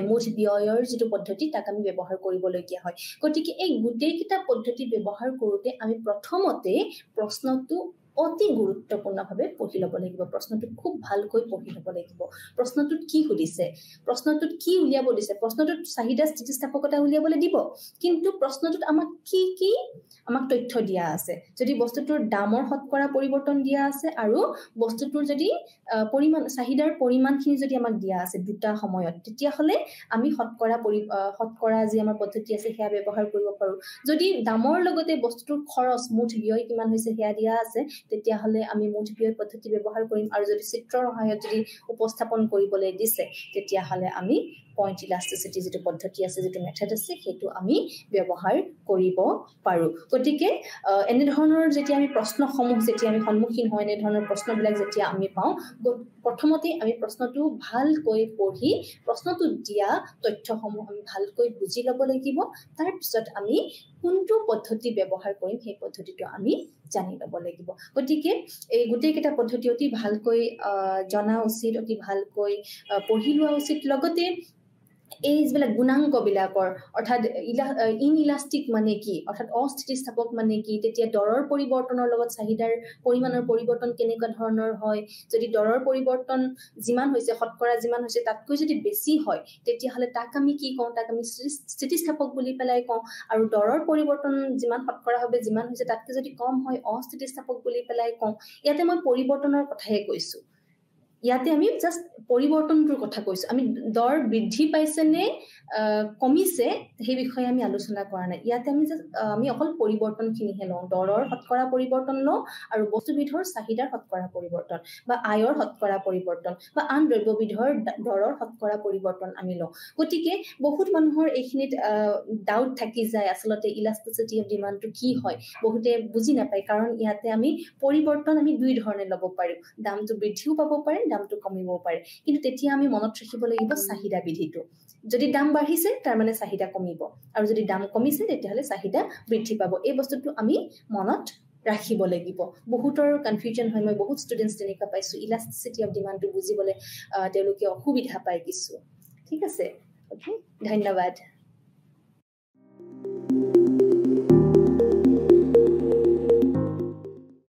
মুঠ ব্যয়ৰ যেটো পদ্ধতি তাক আমি ব্যৱহাৰ কৰিবলগীয়া হয় গতিকে এই গোটেইকেইটা পদ্ধতি ব্যৱহাৰ কৰোঁতে আমি প্ৰথমতে প্ৰশ্নটো অতি গুৰুত্বপূৰ্ণভাৱে পঢ়ি ল'ব লাগিব প্ৰশ্নটো খুব ভালকৈ পঢ়ি ল'ব লাগিব প্ৰশ্নটোত কি সুধিছে প্ৰশ্নটোত কি উলিয়াব দিছে প্ৰশ্নটোত চাহিদা স্থিতিস্থাপকতা উলিয়াবলৈ দিব কিন্তু প্ৰশ্নটোত আমাক কি আমাক তথ্য দিয়া আছে যদি বস্তুটোৰ দামৰ শতকৰা পৰিৱৰ্তন দিয়া আছে আৰু বস্তুটোৰ যদি পৰিমাণ চাহিদাৰ পৰিমাণখিনি যদি আমাক দিয়া আছে দুটা সময়ত তেতিয়া হলে আমি শতকৰা যি আমাৰ পদ্ধতি আছে সেয়া ব্যৱহাৰ কৰিব পাৰো যদি দামৰ লগতে বস্তুটোৰ খৰচ মুঠ ব্যয় কিমান হৈছে সেয়া দিয়া আছে তেতিয়া হলে আমি মুঠ ব্যয় পদ্ধতি ব্যৱহাৰ কৰিম আৰু যদি চিত্ৰৰ সহায়ত যদি উপস্থাপন কৰিবলৈ দিছে তেতিয়া হলে আমি পইণ্ট ইলাষ্টিচিটি যেটো পদ্ধতি আছে যেটো মেথড আছে সেইটো আমি ব্যৱহাৰ কৰিব পাৰো গতিকে এনে ধৰণৰ যেতিয়া আমি প্ৰশ্নসমূহ যেতিয়া আমি সন্মুখীন হয় এনে ধৰণৰ প্ৰশ্নবিলাক যেতিয়া আমি পাওঁ প্ৰথমতে আমি প্ৰশ্নটো ভালকৈ পঢ়ি প্ৰশ্নটোত দিয়া তথ্যসমূহ আমি ভালকৈ বুজি ল'ব লাগিব তাৰ পিছত আমি কোনটো পদ্ধতি ব্যৱহাৰ কৰিম সেই পদ্ধতিটো আমি জানি ল'ব লাগিব গতিকে এই গোটেই কেইটা পদ্ধতি অতি ভালকৈ জনা উচিত অতি ভালকৈ পঢ়ি লোৱা উচিত লগতে এই যিবিলাক গুণাংক বিলাকৰ অৰ্থাৎ ইনইলাষ্টিক মানে কি অৰ্থাৎ অস্থিতিস্থাপক মানে কি তেতিয়া দৰৰ পৰিৱৰ্তনৰ লগত চাহিদাৰ পৰিমাণৰ পৰিৱৰ্তন কেনেকুৱা ধৰণৰ হয় যদি দৰৰ পৰিৱৰ্তন যিমান হৈছে শতকৰা যিমান হৈছে তাতকৈ যদি বেছি হয় তেতিয়া হলে তাক আমি কি কওঁ তাক আমি স্থিতিস্থাপক বুলি পেলাই কওঁ আৰু দৰৰ পৰিৱৰ্তন যিমান শতকৰা হবে যিমান হৈছে তাতকৈ যদি কম হয় অস্থিতিস্থাপক বুলি পেলাই কওঁ ইয়াতে মই পৰিৱৰ্তনৰ কথাহে কৈছো ইয়াতে আমি জাস্ট পৰিৱৰ্তনটোৰ কথা কৈছো আমি দৰ বৃদ্ধি পাইছে নে কমিছে সেই বিষয়ে আমি আলোচনা কৰা নাই ইয়াতে আমি অকল পৰিৱৰ্তনখিনিহে লওঁ দৰৰ শতকৰা পৰিৱৰ্তন লওঁ আৰু বস্তুবিধৰ চাহিদাৰ শতকৰা পৰিৱৰ্তন বা আয়ৰ শতকৰা পৰিৱৰ্তন বা আন দ্ৰব্যবিধৰ দৰৰ শতকৰা পৰিৱৰ্তন আমি লওঁ গতিকে বহুত মানুহৰ এইখিনিত ডাউট থাকি যায় আচলতে ইলাষ্টিচিটি অফ ডিমাণ্ডটো কি হয় বহুতে বুজি নাপায় কাৰণ ইয়াতে আমি পৰিৱৰ্তন আমি দুই ধৰণে ল'ব পাৰো দামটো বৃদ্ধিও পাব পাৰে দামটো কমিবও পাৰে কিন্তু তেতিয়া আমি মনত ৰাখিব লাগিব চাহিদা বিধিটো যদি দাম বাঢ়িছে তাৰ মানে চাহিদা কমিব আৰু যদি দাম কমিছে তেতিয়াহলে চাহিদা বৃদ্ধি পাব এই বস্তুটো আমি মনত ৰাখিব লাগিব বহুতৰ কনফিউজন হয় মই বহুত ষ্টুডেন্টছ তেনেকা পাইছো ইলাষ্টিচিটি অফ ডিমাণ্ডটো বুজিবলৈ তেওঁলোকে অসুবিধা পায় কিছু ঠিক আছে ওকে ধন্যবাদ